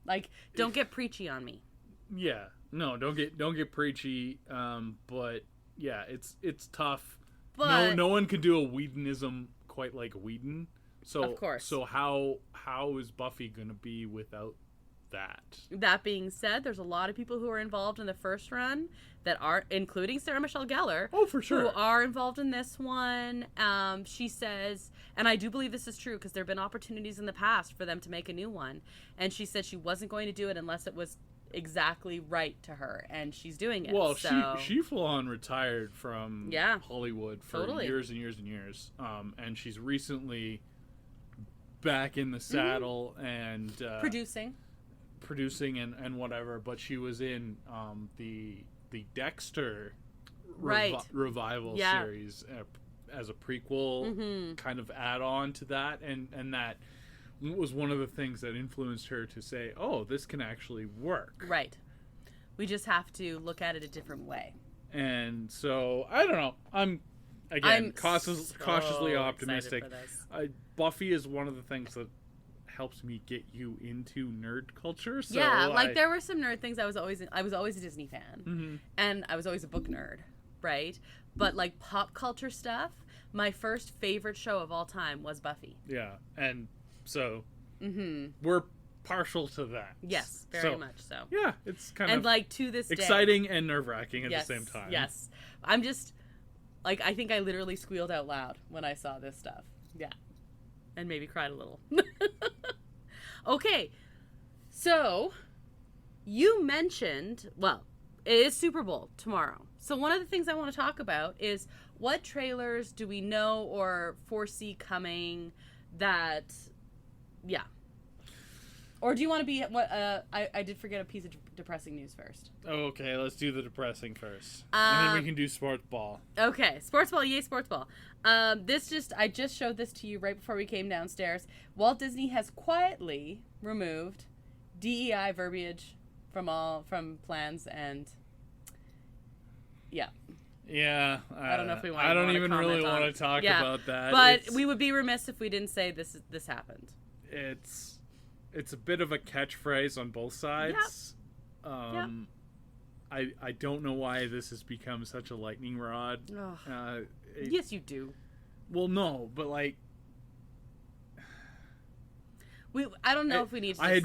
Speaker 2: Like, don't get preachy on me.
Speaker 1: Yeah, no, don't get preachy. But yeah, it's tough.
Speaker 2: But
Speaker 1: no one can do a Whedonism quite like Whedon. So
Speaker 2: of course.
Speaker 1: So how is Buffy gonna be without that?
Speaker 2: That being said, there's a lot of people who are involved in the first run that are, including Sarah Michelle Gellar.
Speaker 1: Oh, for sure.
Speaker 2: Who are involved in this one. She says, and I do believe this is true because there have been opportunities in the past for them to make a new one. And she said she wasn't going to do it unless it was exactly right to her. And she's doing it.
Speaker 1: Well,
Speaker 2: so.
Speaker 1: she full on retired from Hollywood for years and years and years. And she's recently back in the saddle and producing and whatever, but she was in the Dexter revival series as a prequel kind of add-on to that, and that was one of the things that influenced her to say, oh, this can actually work.
Speaker 2: Right. We just have to look at it a different way.
Speaker 1: And so, I don't know. I'm cautiously optimistic. Buffy is one of the things that helps me get you into nerd culture. So
Speaker 2: yeah, like there were some nerd things. I was always a Disney fan, and I was always a book nerd, right? But like pop culture stuff, my first favorite show of all time was Buffy.
Speaker 1: Yeah, and so we're partial to that.
Speaker 2: Yes, very much so.
Speaker 1: Yeah, it's kind
Speaker 2: and
Speaker 1: of
Speaker 2: like to this
Speaker 1: exciting
Speaker 2: day,
Speaker 1: and nerve-wracking at the same time.
Speaker 2: Yes. I'm just like, I think I literally squealed out loud when I saw this stuff. Yeah. And maybe cried a little. Okay. So you mentioned, well, it is Super Bowl tomorrow. So one of the things I want to talk about is what trailers do we know or foresee coming that, yeah. Or do you want to be, I did forget a piece of depressing news first.
Speaker 1: Okay, let's do the depressing first. And then we can do sports ball.
Speaker 2: Okay, sports ball, yay sports ball. I just showed this to you right before we came downstairs. Walt Disney has quietly removed DEI verbiage from plans, and yeah.
Speaker 1: Yeah,
Speaker 2: I don't know if we want.
Speaker 1: I don't even really want to talk about that.
Speaker 2: But we would be remiss if we didn't say this happened.
Speaker 1: It's a bit of a catchphrase on both sides.
Speaker 2: Yep.
Speaker 1: I don't know why this has become such a lightning rod.
Speaker 2: Yes, you do.
Speaker 1: Well, no, but like.
Speaker 2: I don't know if we need to.
Speaker 1: I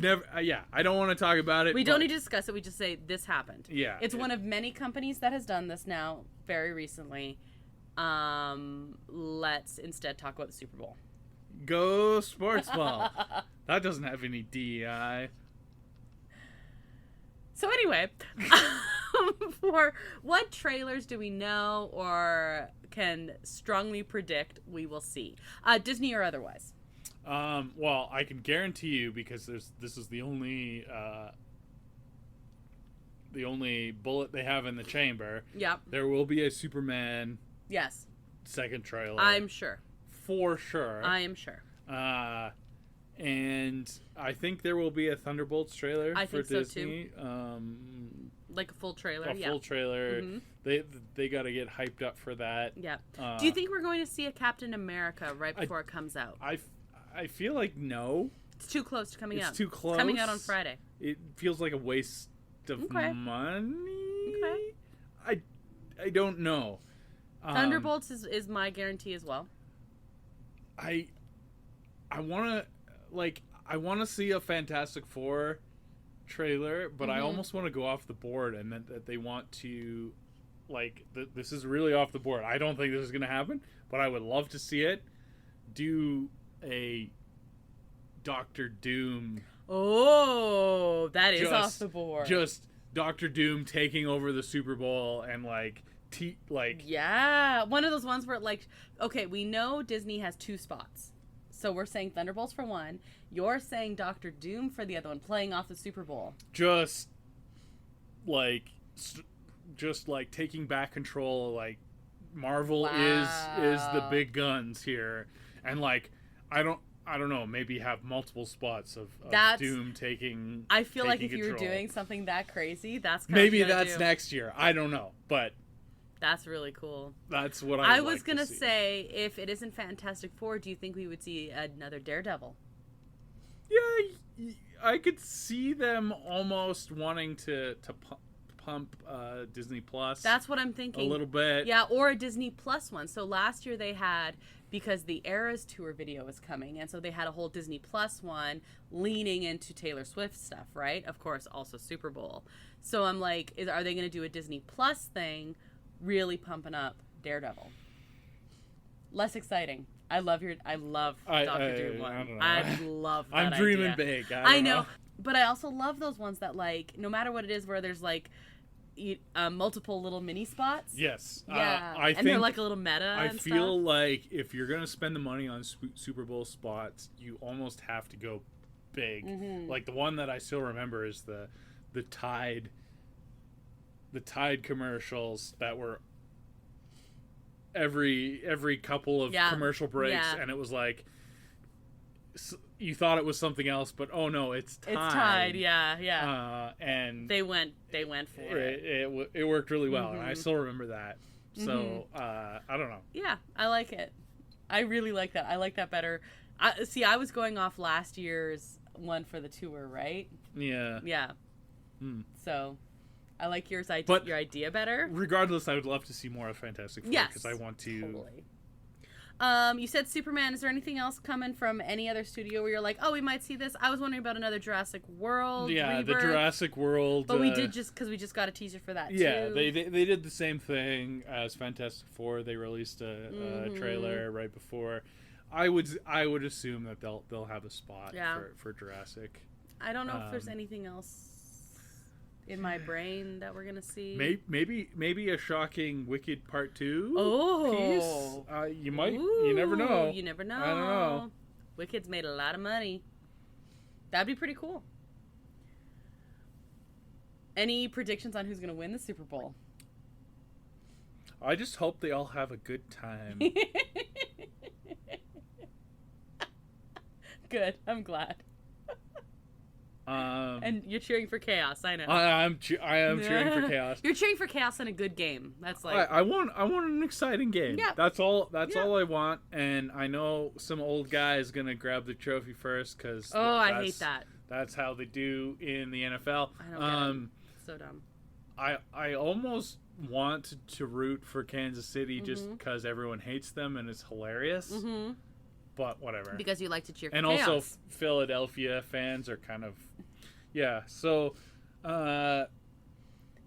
Speaker 1: don't want to talk about it.
Speaker 2: We don't need to discuss it. We just say this happened.
Speaker 1: Yeah.
Speaker 2: It's one of many companies that has done this now very recently. Let's instead talk about the Super Bowl.
Speaker 1: Go sports ball. That doesn't have any DEI.
Speaker 2: So anyway, for what trailers do we know or can strongly predict we will see? Disney or otherwise?
Speaker 1: Well, I can guarantee you, because this is the only bullet they have in the chamber.
Speaker 2: Yep.
Speaker 1: There will be a Superman.
Speaker 2: Yes.
Speaker 1: Second trailer.
Speaker 2: I'm sure.
Speaker 1: For sure.
Speaker 2: I am sure.
Speaker 1: And I think there will be a Thunderbolts trailer for Disney.
Speaker 2: So too. Like a full trailer.
Speaker 1: A full trailer. Mm-hmm. They got to get hyped up for that.
Speaker 2: Yeah. Do you think we're going to see a Captain America right before it comes out?
Speaker 1: I feel like no.
Speaker 2: It's too close to coming out.
Speaker 1: It's too close.
Speaker 2: It's coming out on Friday.
Speaker 1: It feels like a waste of money.
Speaker 2: Okay.
Speaker 1: I don't know.
Speaker 2: Thunderbolts is my guarantee as well.
Speaker 1: I want to see a Fantastic Four trailer, but I almost want to go off the board, and that they want to, this is really off the board. I don't think this is going to happen, but I would love to see it. Do a Doctor Doom.
Speaker 2: Oh, that is off the board.
Speaker 1: Just Doctor Doom taking over the Super Bowl and
Speaker 2: yeah, one of those ones where okay, we know Disney has two spots, so we're saying Thunderbolts for one. You're saying Doctor Doom for the other one, playing off the Super Bowl.
Speaker 1: Just taking back control. Marvel is the big guns here, and I don't know, maybe have multiple spots of Doom taking.
Speaker 2: I feel like if
Speaker 1: control.
Speaker 2: you were doing something that crazy, that's
Speaker 1: maybe that's next year. I don't know, but
Speaker 2: that's really cool.
Speaker 1: That's what
Speaker 2: I was gonna say. If it isn't Fantastic Four, do you think we would see another Daredevil?
Speaker 1: Yeah, I could see them almost wanting to pump Disney Plus.
Speaker 2: That's what I'm thinking.
Speaker 1: A little bit.
Speaker 2: Yeah, or a Disney Plus one. So last year they had, because the Eras Tour video is coming, and so they had a whole Disney Plus one leaning into Taylor Swift stuff, right? Of course, also Super Bowl. So I'm like, are they going to do a Disney Plus thing, really pumping up Daredevil? Less exciting. I love Doctor Doom one. I love that
Speaker 1: I'm dreaming
Speaker 2: idea.
Speaker 1: big.
Speaker 2: I know. But I also love those ones that no matter what it is, where there's multiple little mini spots.
Speaker 1: Yes.
Speaker 2: Yeah.
Speaker 1: I think
Speaker 2: they're a little meta.
Speaker 1: I feel like if you're gonna spend the money on Super Bowl spots, you almost have to go big. Mm-hmm. The one that I still remember is the Tide commercials that were every couple of commercial breaks, and it was you thought it was something else, but oh no, it's Tide.
Speaker 2: It's Tide, yeah.
Speaker 1: And
Speaker 2: they went for it.
Speaker 1: It worked really well, and I still remember that. So I don't know.
Speaker 2: Yeah, I like it. I really like that. I like that better. I was going off last year's one for the tour, right?
Speaker 1: Yeah.
Speaker 2: Yeah. So I like your idea better.
Speaker 1: Regardless, I would love to see more of Fantastic Four, because I want to.
Speaker 2: Totally. You said Superman. Is there anything else coming from any other studio where you're like, oh, we might see this? I was wondering about another Jurassic World.
Speaker 1: Yeah,
Speaker 2: Rebirth,
Speaker 1: the Jurassic World.
Speaker 2: But we did just because we just got a teaser for that.
Speaker 1: Yeah,
Speaker 2: too.
Speaker 1: they did the same thing as Fantastic Four. They released a trailer right before. I would assume that they'll have a spot for Jurassic.
Speaker 2: I don't know if there's anything else in my brain that we're gonna see.
Speaker 1: Maybe a shocking Wicked Part 2 piece. You might.
Speaker 2: Ooh,
Speaker 1: you never know.
Speaker 2: You never know.
Speaker 1: I don't know.
Speaker 2: Wicked's made a lot of money. That'd be pretty cool. Any predictions on who's gonna win the Super Bowl?
Speaker 1: I just hope they all have a good time.
Speaker 2: Good. I'm glad. And you're cheering for chaos. I know.
Speaker 1: I am cheering for chaos.
Speaker 2: You're cheering for chaos in a good game. That's like
Speaker 1: I want an exciting game.
Speaker 2: Yeah.
Speaker 1: That's all I want. And I know some old guy is gonna grab the trophy first because
Speaker 2: I hate that.
Speaker 1: That's how they do in the NFL.
Speaker 2: I don't get it. So dumb.
Speaker 1: I almost want to root for Kansas City just because everyone hates them and it's hilarious. Mm-hmm. But whatever.
Speaker 2: Because you like to cheer for
Speaker 1: and
Speaker 2: chaos.
Speaker 1: Also Philadelphia fans are kind of so
Speaker 2: we're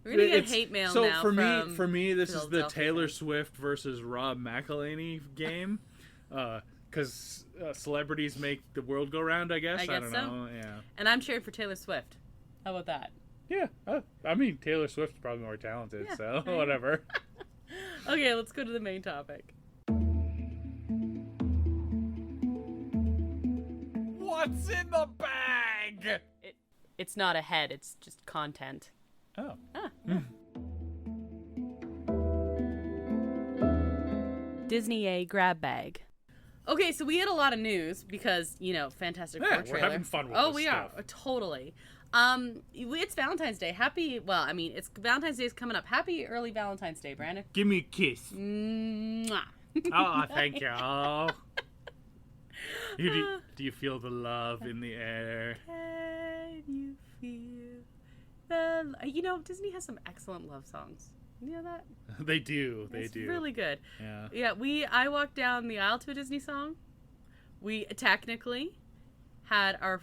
Speaker 2: gonna get hate mail now.
Speaker 1: So for me this is the Taylor Swift versus Rob McElhenney game. Because celebrities make the world go round, I guess. I don't know. Yeah.
Speaker 2: And I'm cheering for Taylor Swift. How about that?
Speaker 1: Yeah. I mean, Taylor Swift's probably more talented, so whatever.
Speaker 2: Okay, let's go to the main topic.
Speaker 1: What's in the bag?
Speaker 2: It's not a head, it's just content.
Speaker 1: Oh.
Speaker 2: Yeah. Disney A grab bag. Okay, so we had a lot of news because, Fantastic Four trailer.
Speaker 1: We're having fun with this
Speaker 2: we
Speaker 1: stuff.
Speaker 2: are. Totally. It's Valentine's Day. It's Valentine's Day is coming up. Happy early Valentine's Day, Brandon.
Speaker 1: Give me a kiss.
Speaker 2: Mwah.
Speaker 1: Oh, thank you. Do you feel the love in the air?
Speaker 2: Can you feel the... Disney has some excellent love songs. You know that?
Speaker 1: They do.
Speaker 2: It's really good.
Speaker 1: Yeah.
Speaker 2: Yeah, I walked down the aisle to a Disney song. We technically had our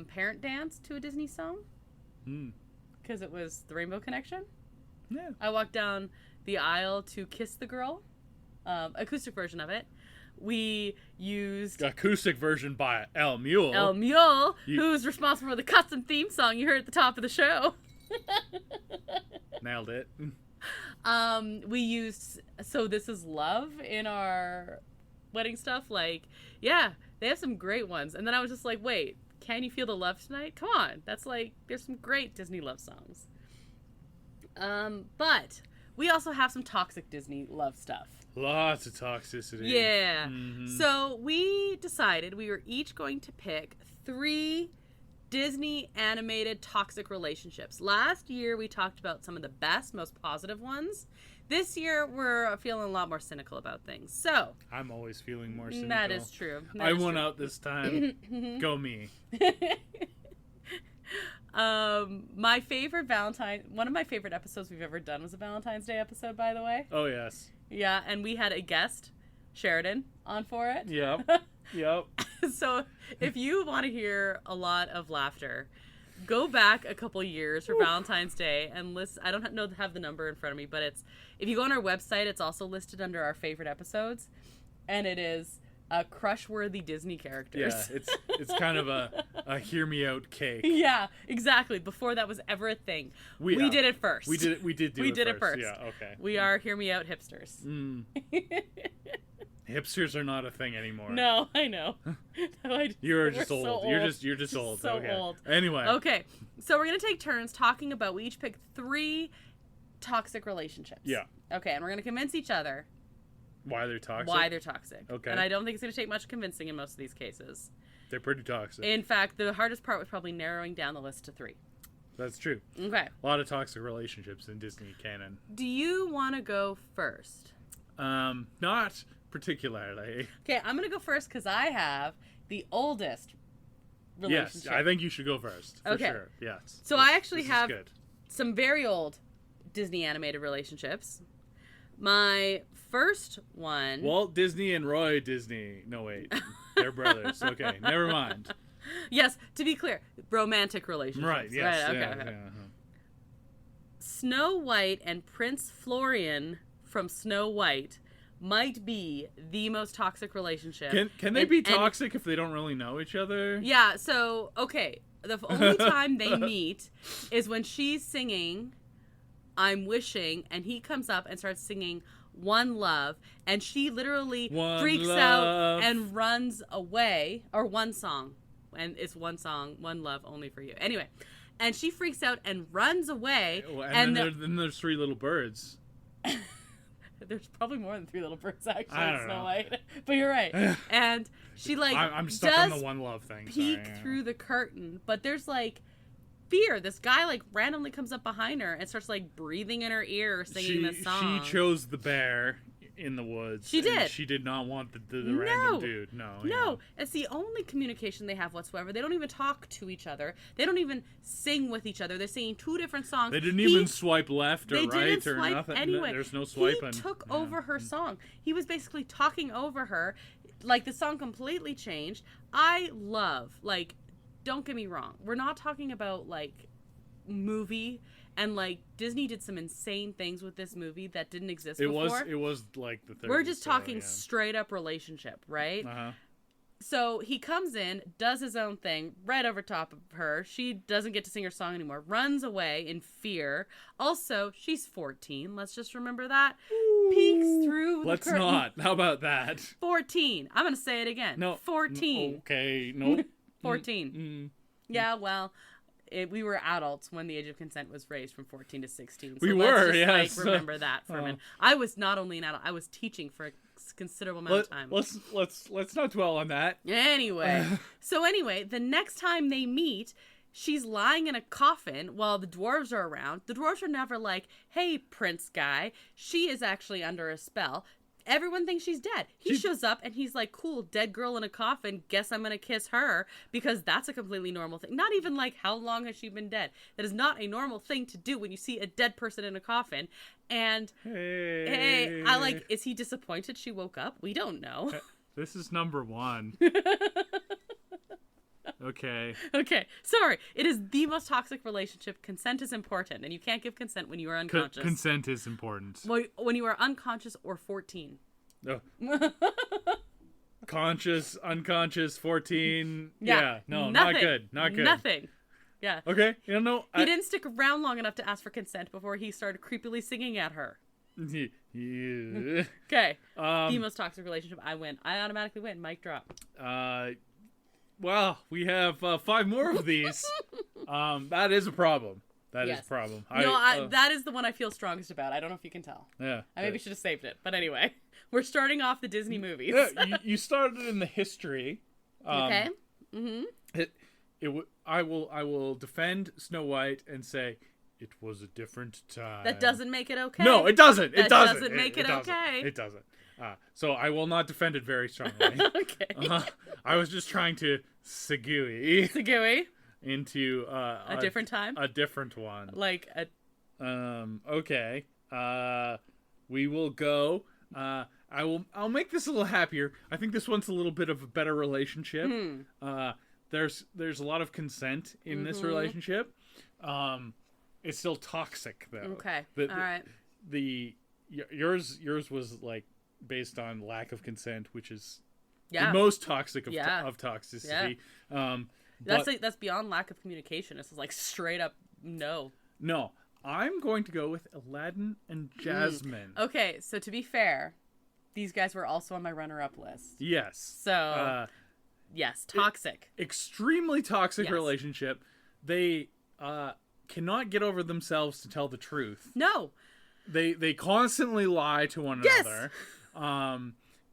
Speaker 2: parent dance to a Disney song. Because it was the Rainbow Connection.
Speaker 1: Yeah.
Speaker 2: I walked down the aisle to Kiss the Girl. Acoustic version of it. We used...
Speaker 1: Acoustic version by El Mule.
Speaker 2: El Mule, who's responsible for the custom theme song you heard at the top of the show.
Speaker 1: Nailed it.
Speaker 2: We used So This Is Love in our wedding stuff. They have some great ones. And then I was just like, wait, Can You Feel the Love Tonight? Come on. There's some great Disney love songs. But we also have some toxic Disney love stuff.
Speaker 1: Lots of toxicity.
Speaker 2: Yeah. Mm-hmm. So we decided we were each going to pick 3 Disney animated toxic relationships. Last year we talked about some of the best, most positive ones. This year we're feeling a lot more cynical about things. So
Speaker 1: I'm always feeling more cynical.
Speaker 2: That is true.
Speaker 1: I won out this time. Go me.
Speaker 2: My favorite one of my favorite episodes we've ever done was a Valentine's Day episode, by the way.
Speaker 1: Oh yes.
Speaker 2: Yeah, and we had a guest, Sheridan, on for it.
Speaker 1: Yep.
Speaker 2: So if you want to hear a lot of laughter, go back a couple years for Valentine's Day and listen. I don't have the number in front of me, but if you go on our website, it's also listed under our favorite episodes, and it is crush-worthy Disney characters.
Speaker 1: Yeah, it's kind of a hear me out cake.
Speaker 2: Yeah, exactly. Before that was ever a thing, we did it first.
Speaker 1: We did it first. Yeah, okay.
Speaker 2: We are hear me out hipsters.
Speaker 1: Hipsters are not a thing anymore.
Speaker 2: No, I know.
Speaker 1: You're just old.
Speaker 2: So
Speaker 1: You're just old.
Speaker 2: So
Speaker 1: okay.
Speaker 2: old.
Speaker 1: Anyway.
Speaker 2: Okay, so we're gonna take turns talking about. We each pick 3 toxic relationships.
Speaker 1: Yeah.
Speaker 2: Okay, and we're going to convince each other
Speaker 1: why they're toxic.
Speaker 2: Okay. And I don't think it's going to take much convincing in most of these cases.
Speaker 1: They're pretty toxic.
Speaker 2: In fact, the hardest part was probably narrowing down the list to 3.
Speaker 1: That's true.
Speaker 2: Okay.
Speaker 1: A lot of toxic relationships in Disney canon.
Speaker 2: Do you want to go first?
Speaker 1: Not particularly.
Speaker 2: Okay, I'm going to go first because I have the oldest relationship.
Speaker 1: Yes, I think you should go first. For sure. Yes.
Speaker 2: So I actually have some very old Disney animated relationships. My first one.
Speaker 1: Walt Disney and Roy Disney. No, wait. They're brothers. Okay, never mind.
Speaker 2: Yes, to be clear, romantic relationships.
Speaker 1: Right, yes.
Speaker 2: Right, okay,
Speaker 1: yeah,
Speaker 2: okay.
Speaker 1: yeah.
Speaker 2: Snow White and Prince Florian from Snow White might be the most toxic relationship.
Speaker 1: Can they be toxic if they don't really know each other?
Speaker 2: Yeah, so, okay. The only time they meet is when she's singing I'm Wishing, and he comes up and starts singing One Love, and she literally freaks out and runs away. Or one song. And it's one song, One Love, Only for You. Anyway, and she freaks out and runs away.
Speaker 1: And then there's three little birds.
Speaker 2: There's probably more than three little birds, actually,
Speaker 1: I don't
Speaker 2: Snow
Speaker 1: know.
Speaker 2: White. But you're right. And she, like,
Speaker 1: I'm stuck on the One Love thing.
Speaker 2: Peek through the curtain, but there's, like, fear. This guy, like, randomly comes up behind her and starts, like, breathing in her ear, singing this song.
Speaker 1: She chose the bear in the woods.
Speaker 2: She did.
Speaker 1: She did not want the random dude. No.
Speaker 2: No. It's the only communication they have whatsoever. They don't even talk to each other. They don't even sing with each other. They're singing two different songs.
Speaker 1: They didn't even swipe left or
Speaker 2: they
Speaker 1: right
Speaker 2: didn't
Speaker 1: or
Speaker 2: swipe
Speaker 1: nothing.
Speaker 2: Anyway,
Speaker 1: there's no swiping.
Speaker 2: He took over her song. He was basically talking over her. Like, the song completely changed. I love, like, don't get me wrong. We're not talking about, like, movie, and, like, Disney did some insane things with this movie that didn't exist before.
Speaker 1: It was like the 30s.
Speaker 2: We're just talking straight up relationship, right?
Speaker 1: Uh-huh.
Speaker 2: So he comes in, does his own thing, right over top of her. She doesn't get to sing her song anymore. Runs away in fear. Also, she's 14. Let's just remember that. Peeks through the curtain.
Speaker 1: Let's not. How about that?
Speaker 2: 14. I'm going to say it again.
Speaker 1: No.
Speaker 2: 14.
Speaker 1: Okay. Nope.
Speaker 2: 14. Yeah, well, we were adults when the age of consent was raised from 14 to 16. So
Speaker 1: we
Speaker 2: let's
Speaker 1: were,
Speaker 2: just,
Speaker 1: yes.
Speaker 2: like, remember that for a minute. I was not only an adult, I was teaching for a considerable amount of time.
Speaker 1: Let's not dwell on that.
Speaker 2: Anyway. The next time they meet, she's lying in a coffin while the dwarves are around. The dwarves are never like, hey, prince guy. She is actually under a spell. Everyone thinks she's dead. He shows up and he's like, cool, dead girl in a coffin. Guess I'm going to kiss her, because that's a completely normal thing. Not even like, how long has she been dead? That is not a normal thing to do when you see a dead person in a coffin. And, hey, I like, is he disappointed she woke up? We don't know.
Speaker 1: This is number one. Okay.
Speaker 2: Okay. Sorry. It is the most toxic relationship. Consent is important, and you can't give consent when you are unconscious.
Speaker 1: Consent is important.
Speaker 2: When you are unconscious or 14.
Speaker 1: Oh. Conscious, unconscious, 14. Yeah. No,
Speaker 2: nothing.
Speaker 1: not good. Not good.
Speaker 2: Nothing. Yeah.
Speaker 1: Okay. You know,
Speaker 2: he didn't stick around long enough to ask for consent before he started creepily singing at her.
Speaker 1: Yeah.
Speaker 2: Okay. The most toxic relationship. I win. I automatically win. Mic drop.
Speaker 1: Well, we have 5 more of these. That is a problem. That is a problem.
Speaker 2: That is the one I feel strongest about. I don't know if you can tell.
Speaker 1: Yeah.
Speaker 2: I maybe should have saved it. But anyway, we're starting off the Disney movies.
Speaker 1: Yeah, you started in the history.
Speaker 2: Okay. Mm-hmm.
Speaker 1: I will defend Snow White and say it was a different time.
Speaker 2: That doesn't make it okay.
Speaker 1: No, it doesn't.
Speaker 2: That doesn't make it okay.
Speaker 1: It doesn't. So I will not defend it very strongly.
Speaker 2: Okay.
Speaker 1: I was just trying to segue into
Speaker 2: a different time,
Speaker 1: a different one.
Speaker 2: Like a.
Speaker 1: Okay. We will go. I'll make this a little happier. I think this one's a little bit of a better relationship. There's a lot of consent in this relationship. It's still toxic though.
Speaker 2: Okay. All right.
Speaker 1: Yours was like based on lack of consent, which is
Speaker 2: the
Speaker 1: most toxic of toxicity.
Speaker 2: Yeah. That's beyond lack of communication. This is like straight up no.
Speaker 1: No, I'm going to go with Aladdin and Jasmine.
Speaker 2: Okay, so to be fair, these guys were also on my runner-up list.
Speaker 1: Yes.
Speaker 2: So yes, toxic.
Speaker 1: Extremely toxic relationship. They cannot get over themselves to tell the truth.
Speaker 2: No.
Speaker 1: They constantly lie to one another.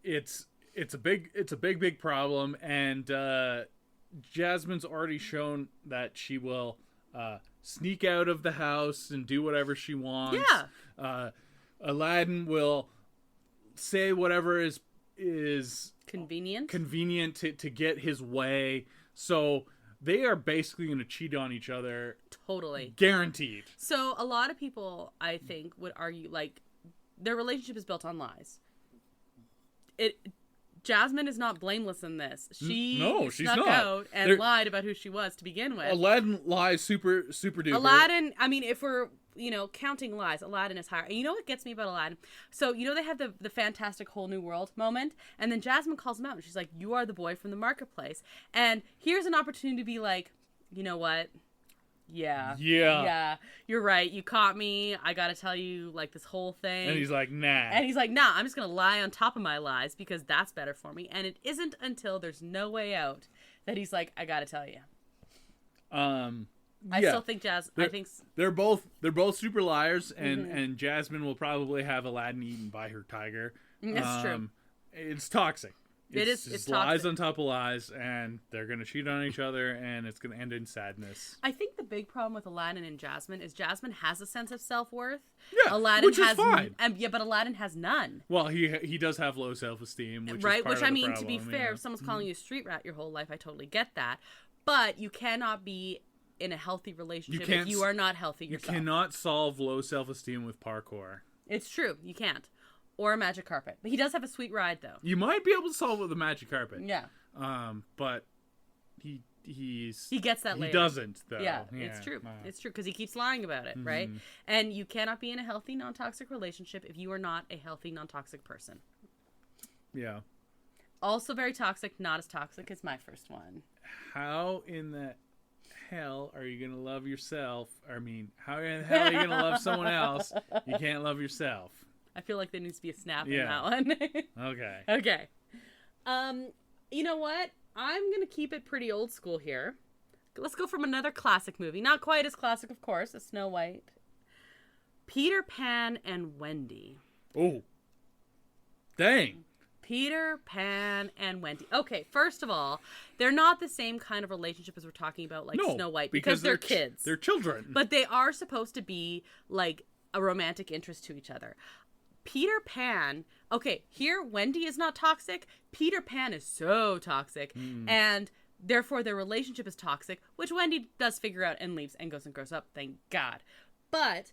Speaker 1: It's a big problem, and Jasmine's already shown that she will sneak out of the house and do whatever she wants.
Speaker 2: Yeah.
Speaker 1: Aladdin will say whatever is
Speaker 2: convenient
Speaker 1: to get his way. So they are basically going to cheat on each other.
Speaker 2: Totally.
Speaker 1: Guaranteed.
Speaker 2: So a lot of people, I think, would argue, like, their relationship is built on lies. Jasmine is not blameless in this. She's snuck
Speaker 1: not.
Speaker 2: out and lied about who she was to begin with.
Speaker 1: Aladdin lies super duper.
Speaker 2: Aladdin, I mean, if we're, counting lies, Aladdin is higher. And you know what gets me about Aladdin? So, they have the fantastic whole new world moment, and then Jasmine calls him out, and she's like, you are the boy from the marketplace. And here's an opportunity to be like, you know what? Yeah, you're right. You caught me. I gotta tell you, like, this whole thing.
Speaker 1: And he's like, nah.
Speaker 2: I'm just gonna lie on top of my lies because that's better for me. And it isn't until there's no way out that he's like, I gotta tell you. I still think
Speaker 1: they're both super liars, and Jasmine will probably have Aladdin eaten by her tiger.
Speaker 2: That's true.
Speaker 1: It's toxic.
Speaker 2: It's
Speaker 1: lies
Speaker 2: toxic.
Speaker 1: on top of lies, and they're going to cheat on each other, and it's going to end in sadness.
Speaker 2: I think the big problem with Aladdin and Jasmine is Jasmine has a sense of self-worth.
Speaker 1: Yeah,
Speaker 2: Aladdin
Speaker 1: which is
Speaker 2: has
Speaker 1: fine.
Speaker 2: But Aladdin has none.
Speaker 1: Well, he does have low self-esteem, which
Speaker 2: right.
Speaker 1: is part
Speaker 2: Which
Speaker 1: of
Speaker 2: I mean,
Speaker 1: the problem,
Speaker 2: to be fair, if someone's calling you a street rat your whole life, I totally get that. But you cannot be in a healthy relationship if you are not healthy yourself.
Speaker 1: You cannot solve low self-esteem with parkour.
Speaker 2: It's true. You can't. Or a magic carpet. But he does have a sweet ride, though.
Speaker 1: You might be able to solve it with a magic carpet.
Speaker 2: Yeah.
Speaker 1: But he
Speaker 2: gets that later.
Speaker 1: He doesn't, though.
Speaker 2: Yeah, it's true. It's true, because he keeps lying about it, right? And you cannot be in a healthy, non-toxic relationship if you are not a healthy, non-toxic person.
Speaker 1: Yeah.
Speaker 2: Also very toxic, not as toxic as my first one.
Speaker 1: How in the hell are you going to love yourself? I mean, how in the hell are you going to love someone else? You can't love yourself.
Speaker 2: I feel like there needs to be a snap in that one.
Speaker 1: Okay.
Speaker 2: You know what? I'm going to keep it pretty old school here. Let's go from another classic movie. Not quite as classic, of course, as Snow White. Peter Pan and Wendy.
Speaker 1: Oh. Dang.
Speaker 2: Peter Pan and Wendy. Okay, first of all, they're not the same kind of relationship as we're talking about, like Snow White, because they're kids.
Speaker 1: They're children.
Speaker 2: But they are supposed to be, like, a romantic interest to each other. Peter Pan, okay, here Wendy is not toxic. Peter Pan is so toxic. And therefore their relationship is toxic, which Wendy does figure out and leaves and goes and grows up, thank God. But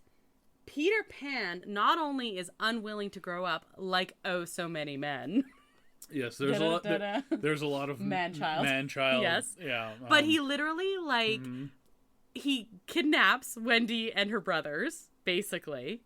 Speaker 2: Peter Pan not only is unwilling to grow up like so many men.
Speaker 1: Yes, there's a lot of man-child.
Speaker 2: Yes.
Speaker 1: Yeah.
Speaker 2: But he literally, like, he kidnaps Wendy and her brothers, basically.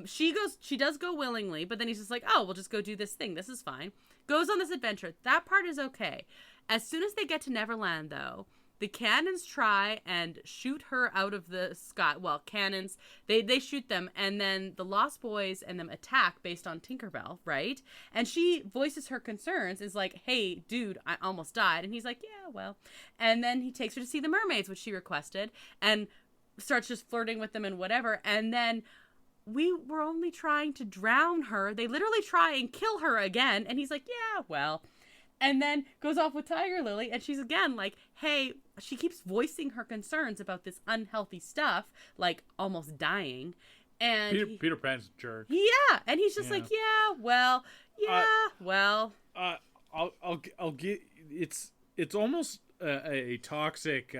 Speaker 2: She does go willingly, but then he's just like, oh, we'll just go do this thing. This is fine. Goes on this adventure. That part is okay. As soon as they get to Neverland, though, the cannons try and shoot her out of the sky. Well, cannons, they shoot them, and then the Lost Boys and them attack based on Tinkerbell, right? And she voices her concerns, is like, hey, dude, I almost died. And he's like, yeah, well. And then he takes her to see the mermaids, which she requested, and starts just flirting with them and whatever. And then we were only trying to drown her. They literally try and kill her again. And he's like, yeah, well. And then goes off with Tiger Lily. And she's again like, hey, she keeps voicing her concerns about this unhealthy stuff, like almost dying. And
Speaker 1: Peter Pan's a jerk.
Speaker 2: Yeah. And he's just like, well.
Speaker 1: I'll get, it's almost a toxic,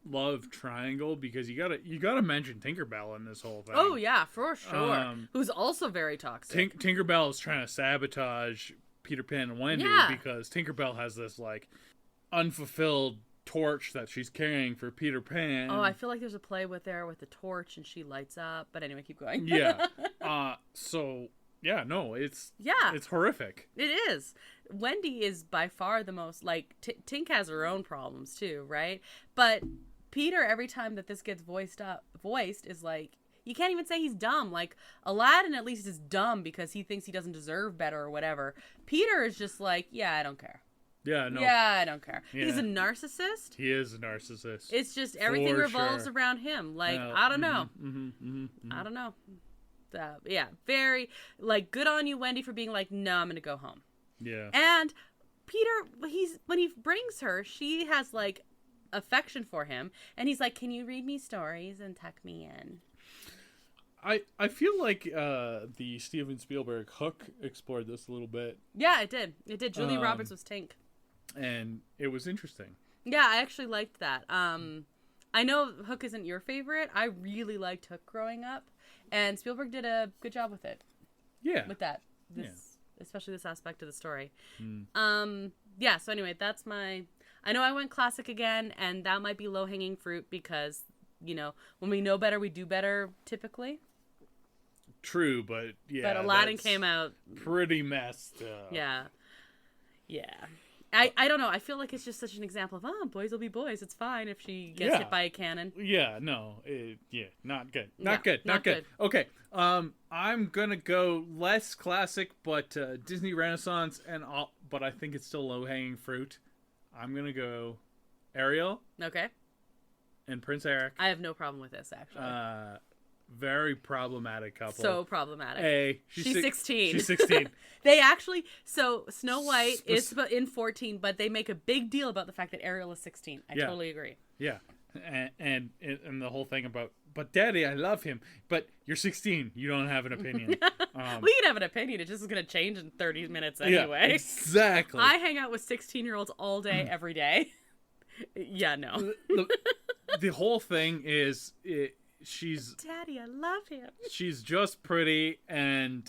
Speaker 1: love triangle, because you gotta mention Tinkerbell in this whole thing.
Speaker 2: Oh yeah, for sure. Who's also very toxic.
Speaker 1: Tinkerbell is trying to sabotage Peter Pan and Wendy because Tinkerbell has this like unfulfilled torch that she's carrying for Peter Pan.
Speaker 2: Oh, I feel like there's a play with the torch and she lights up. But anyway, keep going.
Speaker 1: Yeah. So yeah, no, it's horrific.
Speaker 2: It is. Wendy is by far the most, like, Tink has her own problems too, right? But Peter, every time that this gets voiced, is like, you can't even say he's dumb. Like, Aladdin at least is dumb because he thinks he doesn't deserve better or whatever. Peter is just like, yeah, I don't care.
Speaker 1: Yeah, no.
Speaker 2: Yeah, I don't care.
Speaker 1: Yeah.
Speaker 2: He's a narcissist.
Speaker 1: He is a narcissist.
Speaker 2: It's just everything revolves around him. Like, I don't know. I don't know. Yeah, very, like, good on you, Wendy, for being like, no, I'm going to go home.
Speaker 1: Yeah.
Speaker 2: And Peter, when he brings her, she has, like, affection for him. And he's like, can you read me stories and tuck me in?
Speaker 1: I feel like the Steven Spielberg Hook explored this a little bit.
Speaker 2: Yeah, it did. It did. Julia Roberts was Tink.
Speaker 1: And it was interesting.
Speaker 2: Yeah, I actually liked that. I know Hook isn't your favorite. I really liked Hook growing up, and Spielberg did a good job with it.
Speaker 1: Yeah.
Speaker 2: With that. Especially this aspect of the story. Yeah, so anyway, that's my... I know I went classic again, and that might be low-hanging fruit because, you know, when we know better, we do better, typically.
Speaker 1: True, but yeah.
Speaker 2: But Aladdin came out...
Speaker 1: pretty messed up.
Speaker 2: Yeah. Yeah. I don't know. I feel like it's just such an example of, boys will be boys. It's fine if she gets hit by a cannon.
Speaker 1: Yeah, no. Not good. Not good. Okay. I'm gonna go less classic, but Disney Renaissance, but I think it's still low-hanging fruit. I'm gonna go Ariel.
Speaker 2: Okay.
Speaker 1: And Prince Eric.
Speaker 2: I have no problem with this, actually.
Speaker 1: Very problematic couple.
Speaker 2: So problematic. She's 16.
Speaker 1: She's 16.
Speaker 2: They actually... So, Snow White is in 14, but they make a big deal about the fact that Ariel is 16. I totally agree.
Speaker 1: Yeah. And the whole thing about, but Daddy, I love him. But you're 16. You don't have an opinion.
Speaker 2: We can have an opinion. It's just going to change in 30 minutes anyway.
Speaker 1: Yeah, exactly.
Speaker 2: I hang out with 16-year-olds all day, every day. Yeah, no.
Speaker 1: The whole thing is... She's
Speaker 2: Daddy, I love him.
Speaker 1: She's just pretty, and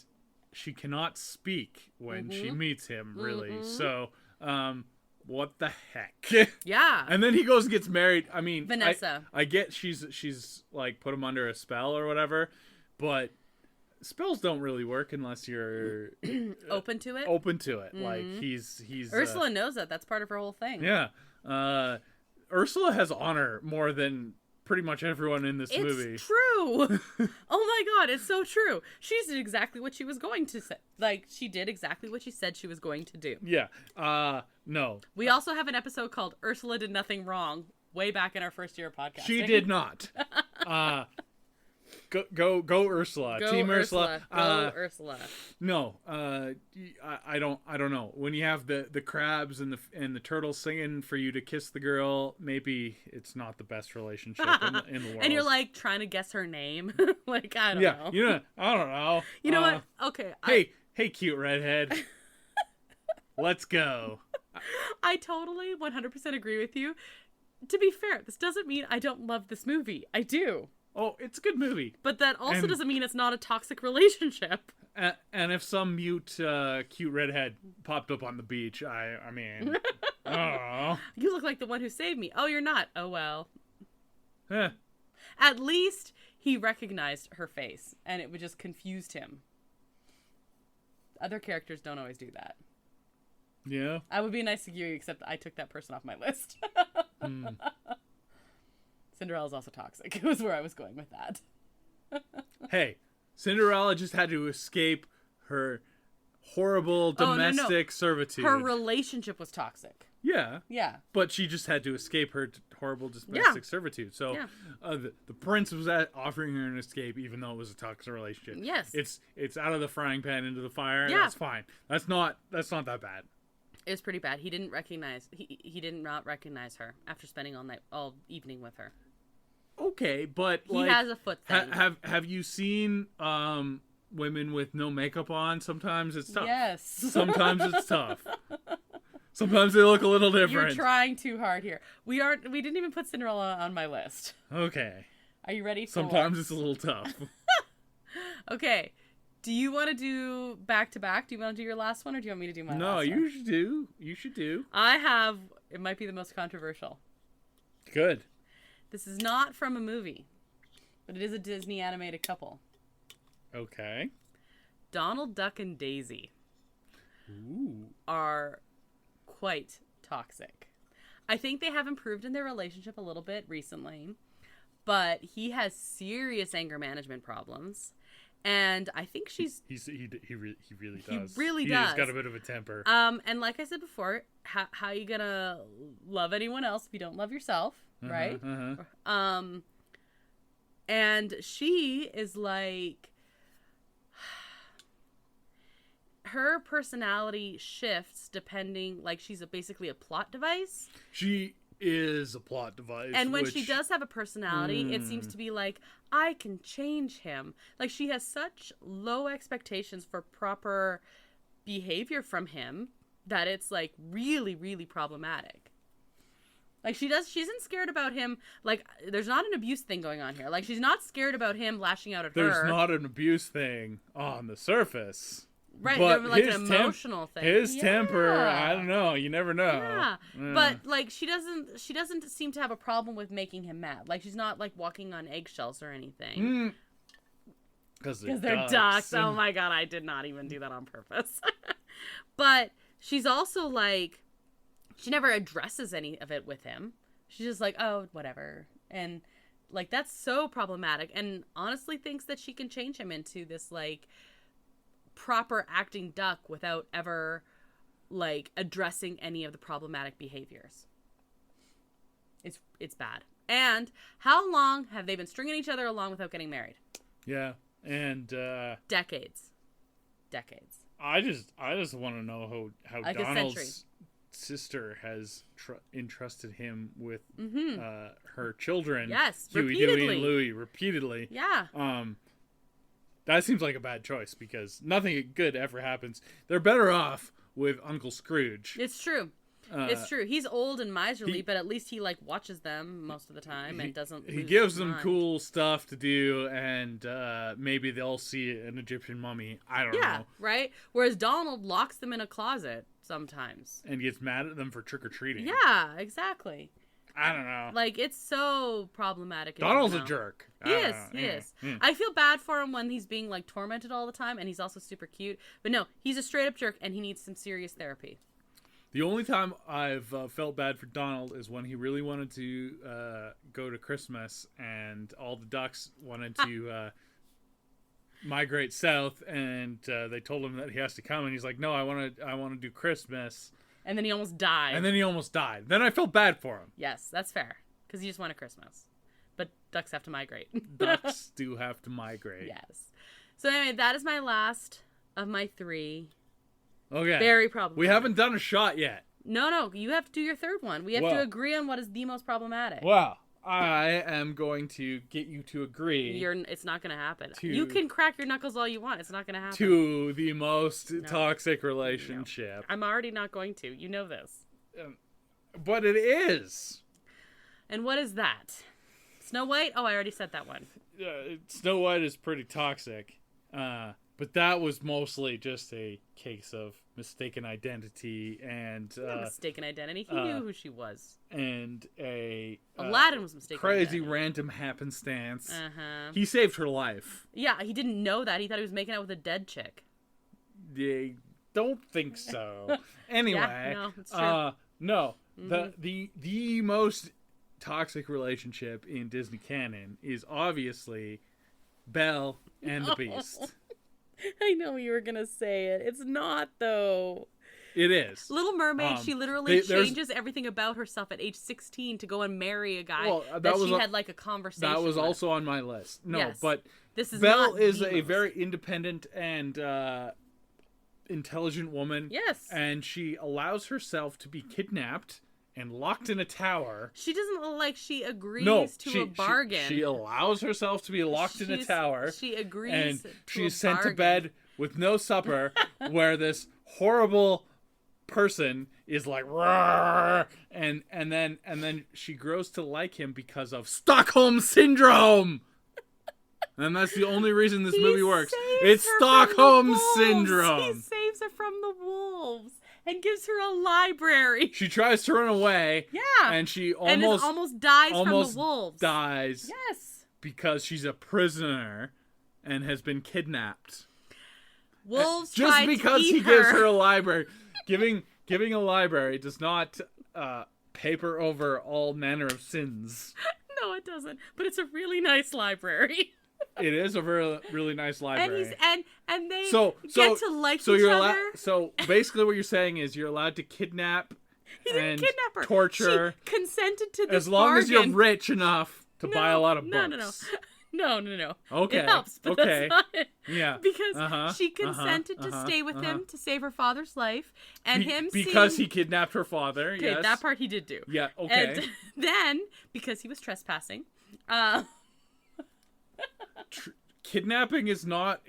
Speaker 1: she cannot speak when she meets him, really. So, what the heck?
Speaker 2: Yeah.
Speaker 1: And then he goes and gets married. I mean,
Speaker 2: Vanessa.
Speaker 1: I get she's like put him under a spell or whatever, but spells don't really work unless you're
Speaker 2: open to it.
Speaker 1: Open to it. Like he's
Speaker 2: Ursula knows that. That's part of her whole thing.
Speaker 1: Yeah. Ursula has honor more than pretty much everyone in this movie.
Speaker 2: It's true. Oh my god, it's so true. She did exactly what she was going to say. Like, she did exactly what she said she was going to do.
Speaker 1: Yeah. No.
Speaker 2: We also have an episode called Ursula Did Nothing Wrong, way back in our first year of podcasting.
Speaker 1: She did not. Go Ursula.
Speaker 2: Go
Speaker 1: Team
Speaker 2: Ursula.
Speaker 1: Ursula.
Speaker 2: Go Ursula.
Speaker 1: No. I don't know. When you have the crabs and the turtles singing for you to kiss the girl, maybe it's not the best relationship in the world.
Speaker 2: And you're like trying to guess her name. Like, I don't know.
Speaker 1: Yeah. I don't know.
Speaker 2: You know what? Okay.
Speaker 1: Hey, cute redhead. Let's go.
Speaker 2: I totally 100% agree with you. To be fair, this doesn't mean I don't love this movie. I do.
Speaker 1: Oh, it's a good movie.
Speaker 2: But that also doesn't mean it's not a toxic relationship.
Speaker 1: And if some mute, cute redhead popped up on the beach, I mean, oh.
Speaker 2: You look like the one who saved me. Oh, you're not. Oh, well.
Speaker 1: Eh.
Speaker 2: At least he recognized her face, and it just confused him. Other characters don't always do that.
Speaker 1: Yeah?
Speaker 2: I would be nice to you, except I took that person off my list. Cinderella's also toxic. It was where I was going with that.
Speaker 1: Hey, Cinderella just had to escape her horrible domestic servitude.
Speaker 2: Her relationship was toxic.
Speaker 1: Yeah.
Speaker 2: Yeah.
Speaker 1: But she just had to escape her horrible domestic servitude. So the prince was offering her an escape, even though it was a toxic relationship.
Speaker 2: Yes.
Speaker 1: It's out of the frying pan into the fire.
Speaker 2: Yeah.
Speaker 1: That's fine. That's not that bad.
Speaker 2: It's pretty bad. He didn't not recognize her after spending all evening with her.
Speaker 1: Okay, but
Speaker 2: he has a foot thing.
Speaker 1: Have you seen women with no makeup on? Sometimes it's tough.
Speaker 2: Yes.
Speaker 1: Sometimes it's tough. Sometimes they look a little different.
Speaker 2: You're trying too hard here. We didn't even put Cinderella on my list.
Speaker 1: Okay.
Speaker 2: Are you ready?
Speaker 1: Sometimes it's a little tough.
Speaker 2: Okay. Do you want to do back to back? Do you want to do your last one, or do you want me to do my last one?
Speaker 1: No, you should do. You should do.
Speaker 2: It might be the most controversial.
Speaker 1: Good.
Speaker 2: This is not from a movie, but it is a Disney animated couple.
Speaker 1: Okay.
Speaker 2: Donald Duck and Daisy are quite toxic. I think they have improved in their relationship a little bit recently, but he has serious anger management problems. And I think he really does. He really does.
Speaker 1: He's got a bit of a temper.
Speaker 2: And like I said before, how are you gonna love anyone else if you don't love yourself, right? And she is like, her personality shifts depending, like she's basically a plot device.
Speaker 1: She is a plot device.
Speaker 2: And when she does have a personality, it seems to be like, I can change him. Like, she has such low expectations for proper behavior from him that it's like really, really problematic. Like, she isn't scared about him. Like, there's not an abuse thing going on here. Like, she's not scared about him lashing out at her.
Speaker 1: There's not an abuse thing on the surface.
Speaker 2: Right,
Speaker 1: but
Speaker 2: like an emotional thing.
Speaker 1: His temper, I don't know. You never know.
Speaker 2: Yeah. But, like, she doesn't seem to have a problem with making him mad. Like, she's not, like, walking on eggshells or anything.
Speaker 1: Because
Speaker 2: they're ducks. Oh, my God. I did not even do that on purpose. But she's also, like... She never addresses any of it with him. She's just like, oh, whatever. And, like, that's so problematic. And honestly thinks that she can change him into this, like, proper acting duck without ever, like, addressing any of the problematic behaviors. It's bad. And how long have they been stringing each other along without getting married?
Speaker 1: Yeah. And,
Speaker 2: Decades.
Speaker 1: I just want to know how
Speaker 2: like
Speaker 1: Donald's sister has entrusted him with her children.
Speaker 2: Yes,
Speaker 1: Huey,
Speaker 2: repeatedly.
Speaker 1: Dewey, and Louie repeatedly.
Speaker 2: Yeah.
Speaker 1: That seems like a bad choice because nothing good ever happens. They're better off with Uncle Scrooge.
Speaker 2: It's true. It's true. He's old and miserly, but at least he, like, watches them most of the time and doesn't lose
Speaker 1: He gives
Speaker 2: his
Speaker 1: them
Speaker 2: mind.
Speaker 1: cool stuff to do, and maybe they'll see an Egyptian mummy. I don't know.
Speaker 2: Yeah, right? Whereas Donald locks them in a closet sometimes.
Speaker 1: And gets mad at them for trick-or-treating.
Speaker 2: Yeah, exactly.
Speaker 1: I don't know.
Speaker 2: Like, it's so problematic.
Speaker 1: Donald's a jerk.
Speaker 2: He is. I feel bad for him when he's being, like, tormented all the time, and he's also super cute. But no, he's a straight-up jerk, and he needs some serious therapy.
Speaker 1: The only time I've felt bad for Donald is when he really wanted to go to Christmas, and all the ducks wanted to migrate south, and they told him that he has to come, and he's like, "No, I want to do Christmas."
Speaker 2: And then he almost died.
Speaker 1: Then I felt bad for him.
Speaker 2: Yes, that's fair, because he just wanted Christmas. But ducks have to migrate.
Speaker 1: Ducks do have to migrate.
Speaker 2: Yes. So anyway, that is my last of my 3.
Speaker 1: Okay.
Speaker 2: Very problematic.
Speaker 1: We haven't done a shot yet.
Speaker 2: No, you have to do your third one. We have to agree on what is the most problematic.
Speaker 1: Well, I am going to get you to agree.
Speaker 2: It's not going to happen. You can crack your knuckles all you want. It's not going to happen.
Speaker 1: To the most toxic relationship.
Speaker 2: No. I'm already not going to. You know this.
Speaker 1: But it is.
Speaker 2: And what is that? Snow White? Oh, I already said that one.
Speaker 1: Snow White is pretty toxic. But that was mostly just a case of mistaken identity and...
Speaker 2: mistaken identity. He knew who she was.
Speaker 1: And
Speaker 2: Aladdin was mistaken
Speaker 1: crazy
Speaker 2: identity.
Speaker 1: Random happenstance.
Speaker 2: Uh-huh.
Speaker 1: He saved her life.
Speaker 2: Yeah, he didn't know that. He thought he was making out with a dead chick.
Speaker 1: I don't think so. Anyway.
Speaker 2: Yeah, no, it's true.
Speaker 1: No. Mm-hmm. The most toxic relationship in Disney canon is obviously Belle and the Beast.
Speaker 2: I know you were going to say it. It's not, though.
Speaker 1: It is.
Speaker 2: Little Mermaid, she literally changes everything about herself at age 16 to go and marry a guy that she had, like, a conversation
Speaker 1: That was
Speaker 2: with.
Speaker 1: also on my list. No,
Speaker 2: yes.
Speaker 1: but
Speaker 2: this is
Speaker 1: Belle is
Speaker 2: a
Speaker 1: very independent and intelligent woman.
Speaker 2: Yes.
Speaker 1: And she allows herself to be kidnapped and locked in a tower.
Speaker 2: She doesn't look like she agrees to a bargain.
Speaker 1: She allows herself to be locked in a tower.
Speaker 2: She agrees
Speaker 1: and
Speaker 2: to
Speaker 1: she's
Speaker 2: a
Speaker 1: sent
Speaker 2: bargain.
Speaker 1: to bed with no supper where this horrible person is like roar, and then she grows to like him because of Stockholm syndrome. And that's the only reason this movie works. It's Stockholm syndrome.
Speaker 2: He saves her from the wolves and gives her a library.
Speaker 1: She tries to run away.
Speaker 2: Yeah.
Speaker 1: And she
Speaker 2: almost dies from the wolves.
Speaker 1: Dies.
Speaker 2: Yes.
Speaker 1: Because she's a prisoner and has been kidnapped.
Speaker 2: Wolves
Speaker 1: just because
Speaker 2: to eat
Speaker 1: he gives her a library. Giving a library does not paper over all manner of sins.
Speaker 2: No, it doesn't. But it's a really nice library.
Speaker 1: It is a really nice library.
Speaker 2: And they
Speaker 1: get
Speaker 2: to like each
Speaker 1: you're
Speaker 2: other.
Speaker 1: So basically what you're saying is you're allowed to kidnap and
Speaker 2: kidnap her.
Speaker 1: Torture.
Speaker 2: She consented to this
Speaker 1: as long
Speaker 2: bargain.
Speaker 1: as you're rich enough to buy a lot of books.
Speaker 2: No.
Speaker 1: Okay.
Speaker 2: It helps, but that's not it.
Speaker 1: Yeah.
Speaker 2: Because she consented to stay with him to save her father's life, and
Speaker 1: because he kidnapped her father.
Speaker 2: Okay,
Speaker 1: yes.
Speaker 2: that part he did do.
Speaker 1: Yeah. Okay.
Speaker 2: And then because he was trespassing,
Speaker 1: kidnapping is not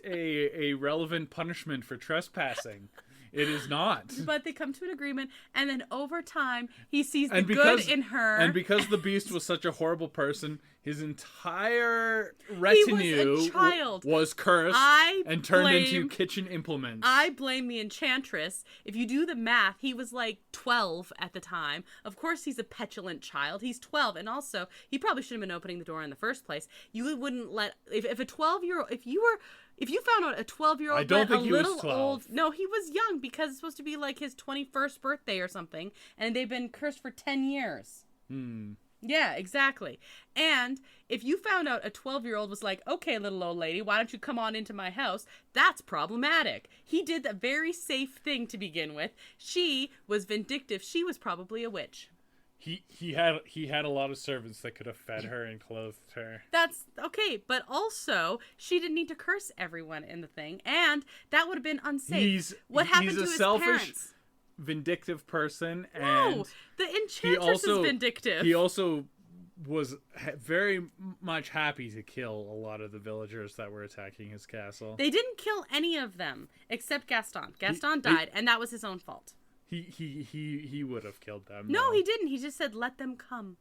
Speaker 1: a relevant punishment for trespassing. It is not.
Speaker 2: But they come to an agreement, and then over time, he sees the good in her.
Speaker 1: And because the Beast was such a horrible person, his entire retinue was cursed and turned into kitchen implements.
Speaker 2: I blame the Enchantress. If you do the math, he was like 12 at the time. Of course, he's a petulant child. He's 12, and also, he probably shouldn't have been opening the door in the first place. You wouldn't let... If a 12-year-old... If you found out a 12-year-old
Speaker 1: I don't think
Speaker 2: a
Speaker 1: he
Speaker 2: little
Speaker 1: was 12.
Speaker 2: old... No, he was young because it's supposed to be like his 21st birthday or something, and they've been cursed for 10 years. Yeah, exactly. And if you found out a 12-year-old was like, okay, little old lady, why don't you come on into my house? That's problematic. He did a very safe thing to begin with. She was vindictive. She was probably a witch.
Speaker 1: He had a lot of servants that could have fed her and clothed her.
Speaker 2: That's okay, but also she didn't need to curse everyone in the thing, and that would have been unsafe. What happened to his parents?
Speaker 1: Vindictive person,
Speaker 2: No,
Speaker 1: and
Speaker 2: the Enchantress is vindictive.
Speaker 1: He also was very much happy to kill a lot of the villagers that were attacking his castle.
Speaker 2: They didn't kill any of them except Gaston. Gaston died, and that was his own fault.
Speaker 1: He would have killed them.
Speaker 2: No,
Speaker 1: though.
Speaker 2: he didn't. He just said, "Let them come."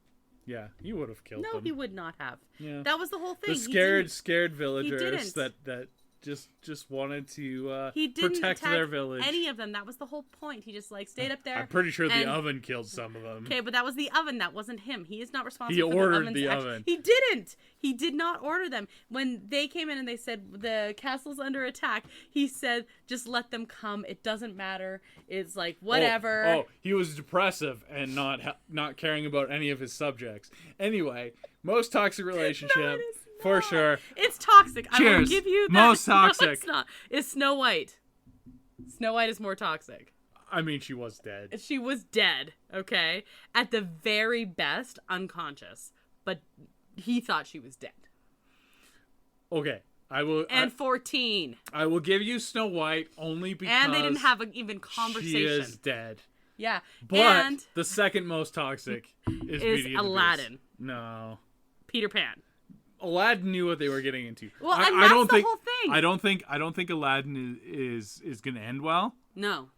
Speaker 1: Yeah, he would have killed them.
Speaker 2: No, he would not have.
Speaker 1: Yeah,
Speaker 2: that was the whole thing.
Speaker 1: The scared villagers that just wanted to protect their village.
Speaker 2: Any of them. That was the whole point. He just stayed up there.
Speaker 1: I'm pretty sure the oven killed some of them.
Speaker 2: Okay, but that was the oven. That wasn't him. He is not responsible.
Speaker 1: He
Speaker 2: for
Speaker 1: ordered the oven.
Speaker 2: He didn't. He did not order them. When they came in and they said the castle's under attack, he said, "Just let them come. It doesn't matter. It's like whatever."
Speaker 1: Oh, he was depressive and not caring about any of his subjects. Anyway, most toxic relationship.
Speaker 2: No, it is not.
Speaker 1: For sure.
Speaker 2: It's toxic.
Speaker 1: Cheers.
Speaker 2: I will give you that.
Speaker 1: Most toxic.
Speaker 2: No, it's not. It's Snow White. Snow White is more toxic.
Speaker 1: I mean, she was dead.
Speaker 2: She was dead, okay? At the very best, unconscious. But he thought she was dead.
Speaker 1: Okay. I will.
Speaker 2: And 14.
Speaker 1: I will give you Snow White only because...
Speaker 2: And they didn't have an even conversation.
Speaker 1: She is dead.
Speaker 2: Yeah.
Speaker 1: But the second most toxic is Beauty and
Speaker 2: Aladdin.
Speaker 1: The Beast. No.
Speaker 2: Peter Pan.
Speaker 1: Aladdin knew what they were getting into.
Speaker 2: Well, and that's the whole thing.
Speaker 1: I don't think Aladdin is going to end well.
Speaker 2: No.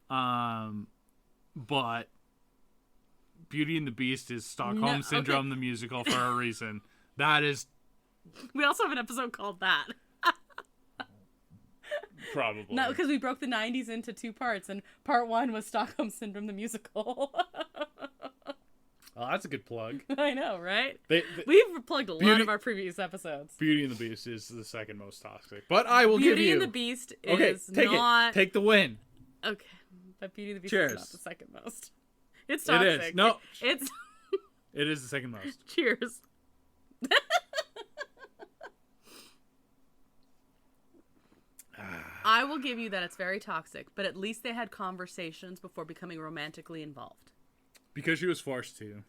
Speaker 1: But Beauty and the Beast is Stockholm Syndrome the musical for a reason. That is.
Speaker 2: We also have an episode called that.
Speaker 1: Probably.
Speaker 2: No, because we broke the 90s into two parts, and part 1 was Stockholm Syndrome the musical.
Speaker 1: Oh, that's a good plug.
Speaker 2: I know, right? We've plugged a lot of our previous episodes.
Speaker 1: Beauty and the Beast is the second most toxic. But I will give you...
Speaker 2: Beauty and the Beast is not...
Speaker 1: Take the win.
Speaker 2: Okay. But Beauty and the Beast
Speaker 1: Cheers.
Speaker 2: is not the second most. It's toxic.
Speaker 1: It is. No.
Speaker 2: It's...
Speaker 1: It is the second most.
Speaker 2: Cheers. I will give you that it's very toxic, but at least they had conversations before becoming romantically involved.
Speaker 1: Because she was forced to.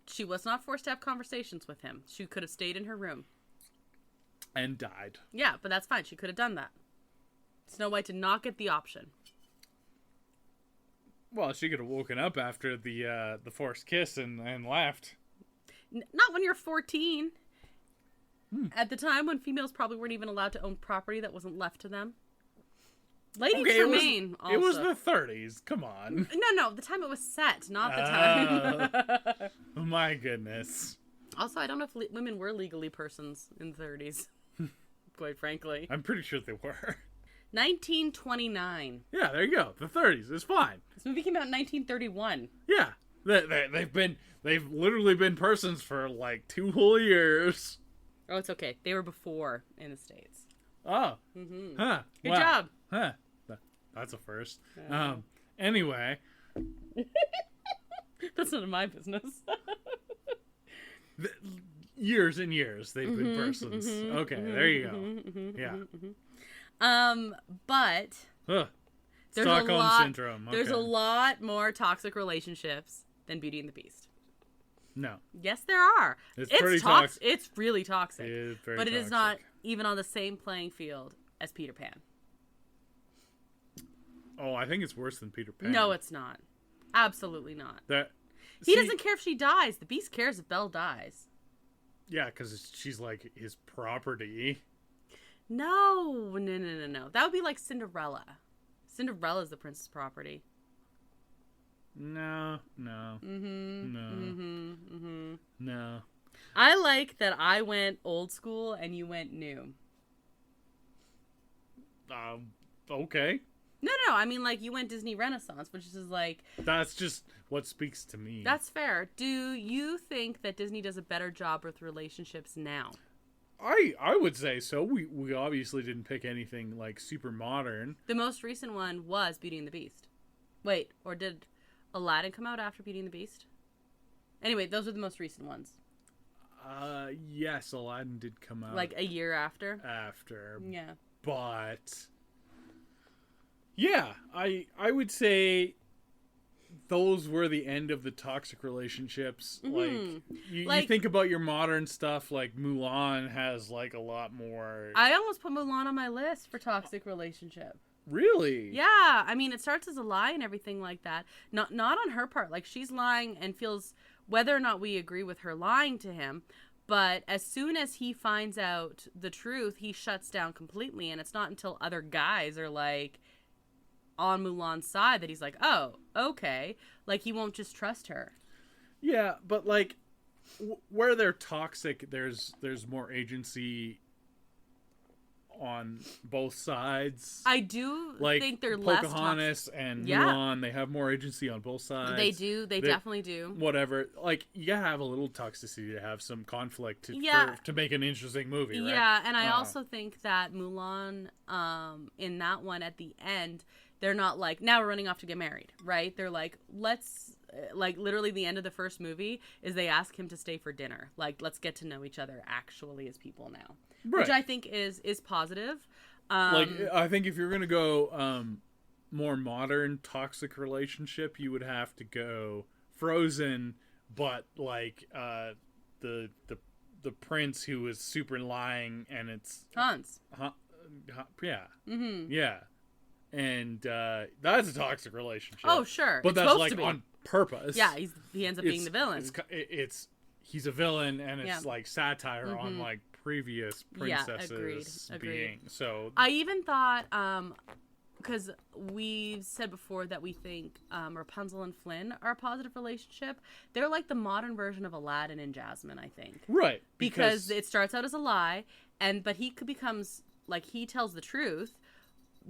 Speaker 2: She was not forced to have conversations with him. She could have stayed in her room.
Speaker 1: And died.
Speaker 2: Yeah, but that's fine. She could have done that. Snow White did not get the option.
Speaker 1: Well, she could have woken up after the forced kiss and left.
Speaker 2: Not when you're 14. At the time when females probably weren't even allowed to own property that wasn't left to them. Lady Tremaine also.
Speaker 1: It was the 30s. Come on.
Speaker 2: No. The time it was set, not the time.
Speaker 1: My goodness.
Speaker 2: Also, I don't know if women were legally persons in the 30s. Quite frankly.
Speaker 1: I'm pretty sure they were.
Speaker 2: 1929.
Speaker 1: Yeah, there you go. The 30s. It's fine.
Speaker 2: This movie came out in 1931.
Speaker 1: Yeah. They've literally been persons for like 2 whole years.
Speaker 2: Oh, it's okay. They were before in the States.
Speaker 1: Oh.
Speaker 2: Mm-hmm.
Speaker 1: Huh.
Speaker 2: Good job.
Speaker 1: Huh. That's a first. Anyway.
Speaker 2: That's none of my business.
Speaker 1: Years and years they've been persons. Okay, there you go. Yeah.
Speaker 2: But there's
Speaker 1: Stockholm Syndrome. Okay.
Speaker 2: There's a lot more toxic relationships than Beauty and the Beast.
Speaker 1: No.
Speaker 2: Yes, there are.
Speaker 1: It's pretty toxic.
Speaker 2: It's really toxic.
Speaker 1: It is very
Speaker 2: but
Speaker 1: toxic.
Speaker 2: It is not even on the same playing field as Peter Pan.
Speaker 1: Oh, I think it's worse than Peter Pan.
Speaker 2: No, it's not. Absolutely not.
Speaker 1: He
Speaker 2: doesn't care if she dies. The Beast cares if Belle dies.
Speaker 1: Yeah, because she's like his property.
Speaker 2: No. That would be like Cinderella. Cinderella's the prince's property.
Speaker 1: No.
Speaker 2: I like that I went old school and you went new.
Speaker 1: Okay.
Speaker 2: No. I mean, like, you went Disney Renaissance, which is like...
Speaker 1: That's just what speaks to me.
Speaker 2: That's fair. Do you think that Disney does a better job with relationships now?
Speaker 1: I would say so. We obviously didn't pick anything, like, super modern.
Speaker 2: The most recent one was Beauty and the Beast. Wait, or did Aladdin come out after Beauty and the Beast? Anyway, those are the most recent ones.
Speaker 1: Yes, Aladdin did come out.
Speaker 2: Like, a year after?
Speaker 1: Yeah. But... yeah, I would say those were the end of the toxic relationships.
Speaker 2: Mm-hmm.
Speaker 1: Like, you think about your modern stuff, like Mulan has, like, a lot more...
Speaker 2: I almost put Mulan on my list for toxic relationship.
Speaker 1: Really?
Speaker 2: Yeah, I mean, it starts as a lie and everything like that. Not on her part. Like, she's lying and feels... whether or not we agree with her lying to him, but as soon as he finds out the truth, he shuts down completely, and it's not until other guys are, like... on Mulan's side that he's like, oh, okay. Like, he won't just trust her.
Speaker 1: Yeah, but, like, where they're toxic, there's more agency on both sides.
Speaker 2: I do
Speaker 1: like,
Speaker 2: think they're less toxic.
Speaker 1: Pocahontas and Mulan, they have more agency on both sides.
Speaker 2: They do. They definitely do.
Speaker 1: Whatever. Like, you gotta have a little toxicity to have some conflict to make an interesting movie, right?
Speaker 2: Yeah, and I also think that Mulan, in that one at the end, they're not like, now we're running off to get married, right? They're like, let's, like, literally the end of the first movie is they ask him to stay for dinner. Like, let's get to know each other actually as people now. Right. Which I think is positive.
Speaker 1: Like, I think if you're going to go more modern toxic relationship, you would have to go Frozen, but, like, the prince who was super lying, and it's...
Speaker 2: Hans.
Speaker 1: Yeah.
Speaker 2: Mm-hmm.
Speaker 1: Yeah. And that's a toxic relationship.
Speaker 2: Oh, sure.
Speaker 1: But that's like on purpose.
Speaker 2: Yeah, he ends up being the villain.
Speaker 1: He's a villain, and it's like satire on like previous princesses being. So
Speaker 2: I even thought, because we've said before that we think Rapunzel and Flynn are a positive relationship. They're like the modern version of Aladdin and Jasmine, I think.
Speaker 1: Right.
Speaker 2: Because it starts out as a lie, but he becomes like, he tells the truth.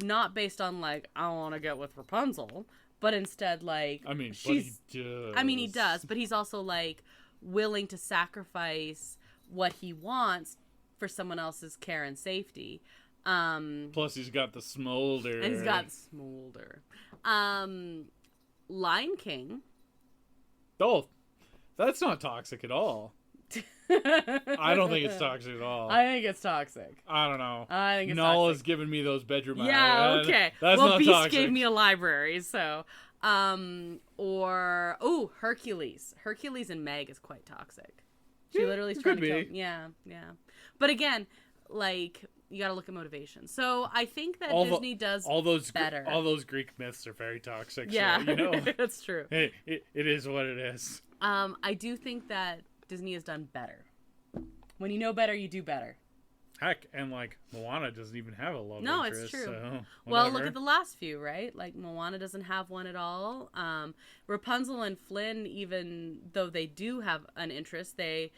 Speaker 2: Not based on, like, I want to get with Rapunzel, but instead, like...
Speaker 1: I mean, but he does.
Speaker 2: I mean, he does, but he's also, like, willing to sacrifice what he wants for someone else's care and safety.
Speaker 1: Plus, he's got the smolder.
Speaker 2: And he's got smolder. Lion King.
Speaker 1: Oh, that's not toxic at all. I don't think it's toxic at all.
Speaker 2: I think it's toxic.
Speaker 1: I don't know.
Speaker 2: I think it's
Speaker 1: Nala's giving me those bedroom eyes.
Speaker 2: Yeah, okay.
Speaker 1: That's
Speaker 2: well,
Speaker 1: not
Speaker 2: Beast
Speaker 1: toxic.
Speaker 2: gave me a library, so... Hercules. Hercules and Meg is quite toxic. She literally is trying to kill... Yeah. But again, like, you gotta look at motivation. So I think that Disney does better.
Speaker 1: All those Greek myths are very toxic.
Speaker 2: Yeah,
Speaker 1: so, you know,
Speaker 2: that's true.
Speaker 1: It is what it is.
Speaker 2: I do think that Disney has done better. When you know better, you do better.
Speaker 1: Heck, and like Moana doesn't even have a love interest.
Speaker 2: No, it's true.
Speaker 1: So,
Speaker 2: well, look at the last few, right? Like Moana doesn't have one at all. Rapunzel and Flynn, even though they do have an interest, they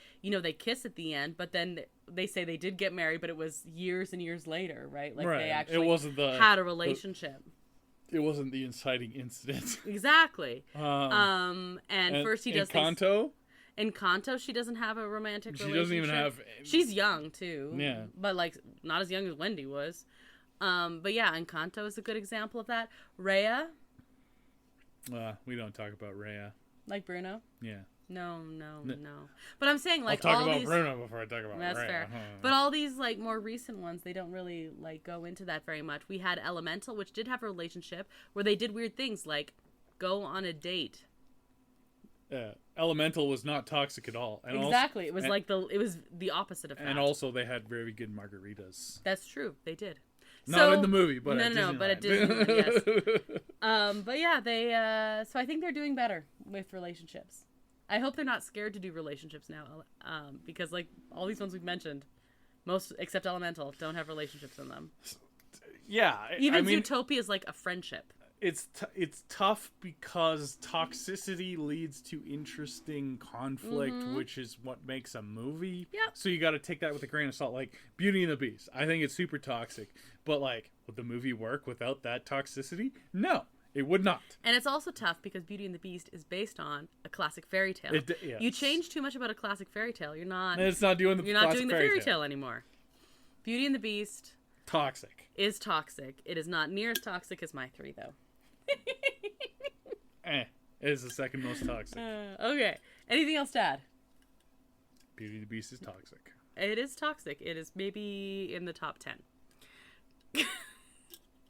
Speaker 2: kiss at the end, but then they say they did get married, but it was years and years later, right? Like they actually had a relationship.
Speaker 1: It wasn't the inciting incident.
Speaker 2: Exactly. And first he does
Speaker 1: Encanto.
Speaker 2: Encanto, she doesn't have a romantic relationship.
Speaker 1: She doesn't even have...
Speaker 2: She's young, too.
Speaker 1: Yeah.
Speaker 2: But, like, not as young as Wendy was. But, yeah, Encanto is a good example of that. Raya.
Speaker 1: We don't talk about Raya.
Speaker 2: Like Bruno?
Speaker 1: Yeah.
Speaker 2: No. But I'm saying, like,
Speaker 1: I'll talk about Bruno before I talk about Raya.
Speaker 2: That's fair. But all these, like, more recent ones, they don't really, like, go into that very much. We had Elemental, which did have a relationship where they did weird things, like go on a date.
Speaker 1: Elemental was not toxic at all. And
Speaker 2: exactly. It was the opposite of that.
Speaker 1: And also they had very good margaritas.
Speaker 2: That's true. They did.
Speaker 1: Not in the movie, but
Speaker 2: but at Disneyland, yes. But yeah, they so I think they're doing better with relationships. I hope they're not scared to do relationships now, because like all these ones we've mentioned, most except Elemental don't have relationships in them.
Speaker 1: Yeah.
Speaker 2: Even Zootopia is like a friendship.
Speaker 1: It's tough because toxicity leads to interesting conflict, which is what makes a movie.
Speaker 2: Yep.
Speaker 1: So you got to take that with a grain of salt. Like Beauty and the Beast, I think it's super toxic, but like, would the movie work without that toxicity? No, it would not.
Speaker 2: And it's also tough because Beauty and the Beast is based on a classic fairy tale.
Speaker 1: Yes.
Speaker 2: You change too much about a classic fairy tale, you're not
Speaker 1: doing the
Speaker 2: fairy tale anymore. Beauty and the Beast is toxic. It is not near as toxic as my 3, though.
Speaker 1: It is the second most toxic.
Speaker 2: Okay. Anything else to add?
Speaker 1: Beauty and the Beast is toxic.
Speaker 2: It is toxic. It is maybe in the top 10.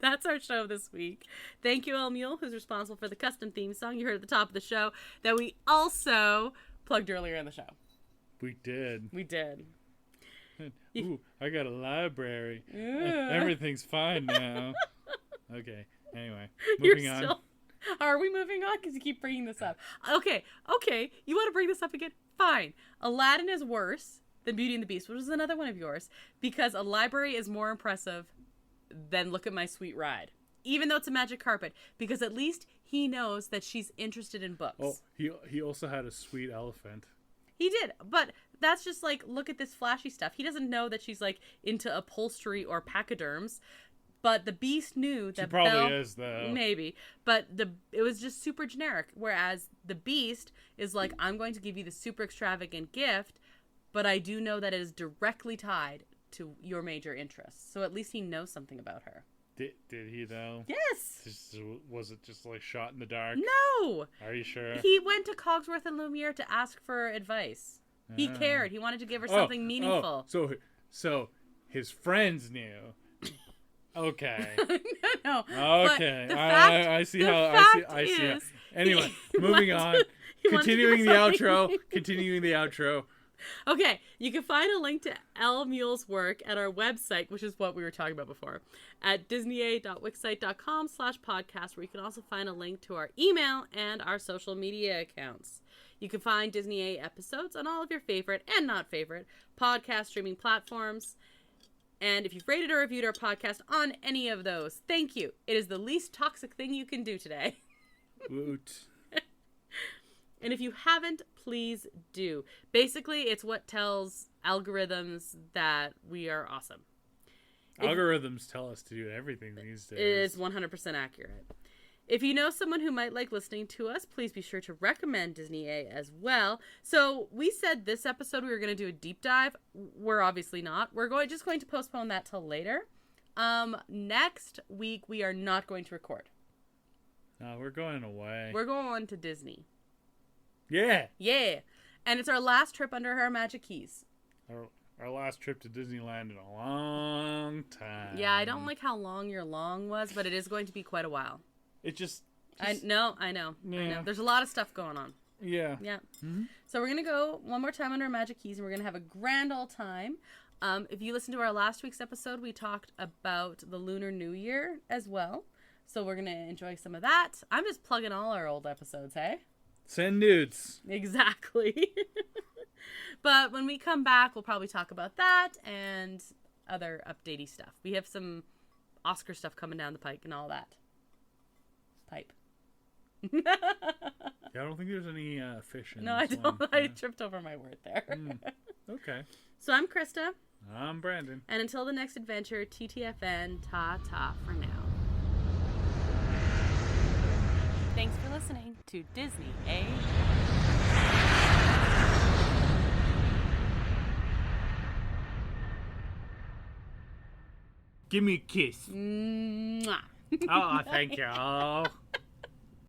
Speaker 2: That's our show this week. Thank you, El Mule, who's responsible for the custom theme song you heard at the top of the show that we also plugged earlier in the show.
Speaker 1: We did. Ooh, I got a library. Everything's fine now. Okay. Anyway, moving on.
Speaker 2: Are we moving on? Because you keep bringing this up. Okay. You want to bring this up again? Fine. Aladdin is worse than Beauty and the Beast, which is another one of yours, because a library is more impressive than Look at My Sweet Ride. Even though it's a magic carpet, because at least he knows that she's interested in books.
Speaker 1: Oh, he also had a sweet elephant.
Speaker 2: He did, but that's just like, look at this flashy stuff. He doesn't know that she's like into upholstery or pachyderms. But the Beast knew that
Speaker 1: she probably is, though.
Speaker 2: Maybe. But it was just super generic. Whereas the Beast is like, I'm going to give you the super extravagant gift, but I do know that it is directly tied to your major interests. So at least he knows something about her.
Speaker 1: Did he, though?
Speaker 2: Yes.
Speaker 1: Was it just like shot in the dark?
Speaker 2: No.
Speaker 1: Are you sure?
Speaker 2: He went to Cogsworth and Lumiere to ask for advice. He cared. He wanted to give her something meaningful.
Speaker 1: So his friends knew. Okay.
Speaker 2: No.
Speaker 1: Okay. I see how. Anyway, moving on. Continuing the outro.
Speaker 2: Okay, you can find a link to El Mule's work at our website, which is what we were talking about before, at disneya.wixsite.com/podcast, where you can also find a link to our email and our social media accounts. You can find Disney A episodes on all of your favorite and not favorite podcast streaming platforms. And if you've rated or reviewed our podcast on any of those, thank you. It is the least toxic thing you can do today.
Speaker 1: Woot.
Speaker 2: And if you haven't, please do. Basically, it's what tells algorithms that we are awesome.
Speaker 1: Algorithms tell us to do everything these days.
Speaker 2: It is 100% accurate. If you know someone who might like listening to us, please be sure to recommend Disney A as well. So we said this episode we were going to do a deep dive. We're obviously not. We're just going to postpone that till later. Next week, we are not going to record.
Speaker 1: No, we're going away.
Speaker 2: We're going to Disney.
Speaker 1: Yeah.
Speaker 2: And it's our last trip under our magic keys.
Speaker 1: Our last trip to Disneyland in a long time.
Speaker 2: Yeah, I don't like how long your long was, but it is going to be quite a while.
Speaker 1: It just
Speaker 2: I know. There's a lot of stuff going on.
Speaker 1: Yeah.
Speaker 2: Mm-hmm. So we're going to go one more time under our magic keys, and we're going to have a grand old time. If you listen to our last week's episode, we talked about the Lunar New Year as well. So we're going to enjoy some of that. I'm just plugging all our old episodes, hey?
Speaker 1: Send nudes.
Speaker 2: Exactly. But when we come back, we'll probably talk about that and other updatey stuff. We have some Oscar stuff coming down the pike and all that. Pipe.
Speaker 1: Yeah, I don't think there's any fish in
Speaker 2: No,
Speaker 1: this
Speaker 2: I don't.
Speaker 1: one.
Speaker 2: I tripped over my word there.
Speaker 1: Okay.
Speaker 2: So I'm Krysta.
Speaker 1: I'm Brandon.
Speaker 2: And until the next adventure, TTFN, ta-ta for now. Thanks for listening to Disney A.
Speaker 1: Give me a kiss.
Speaker 2: Mwah.
Speaker 1: Oh, thank you.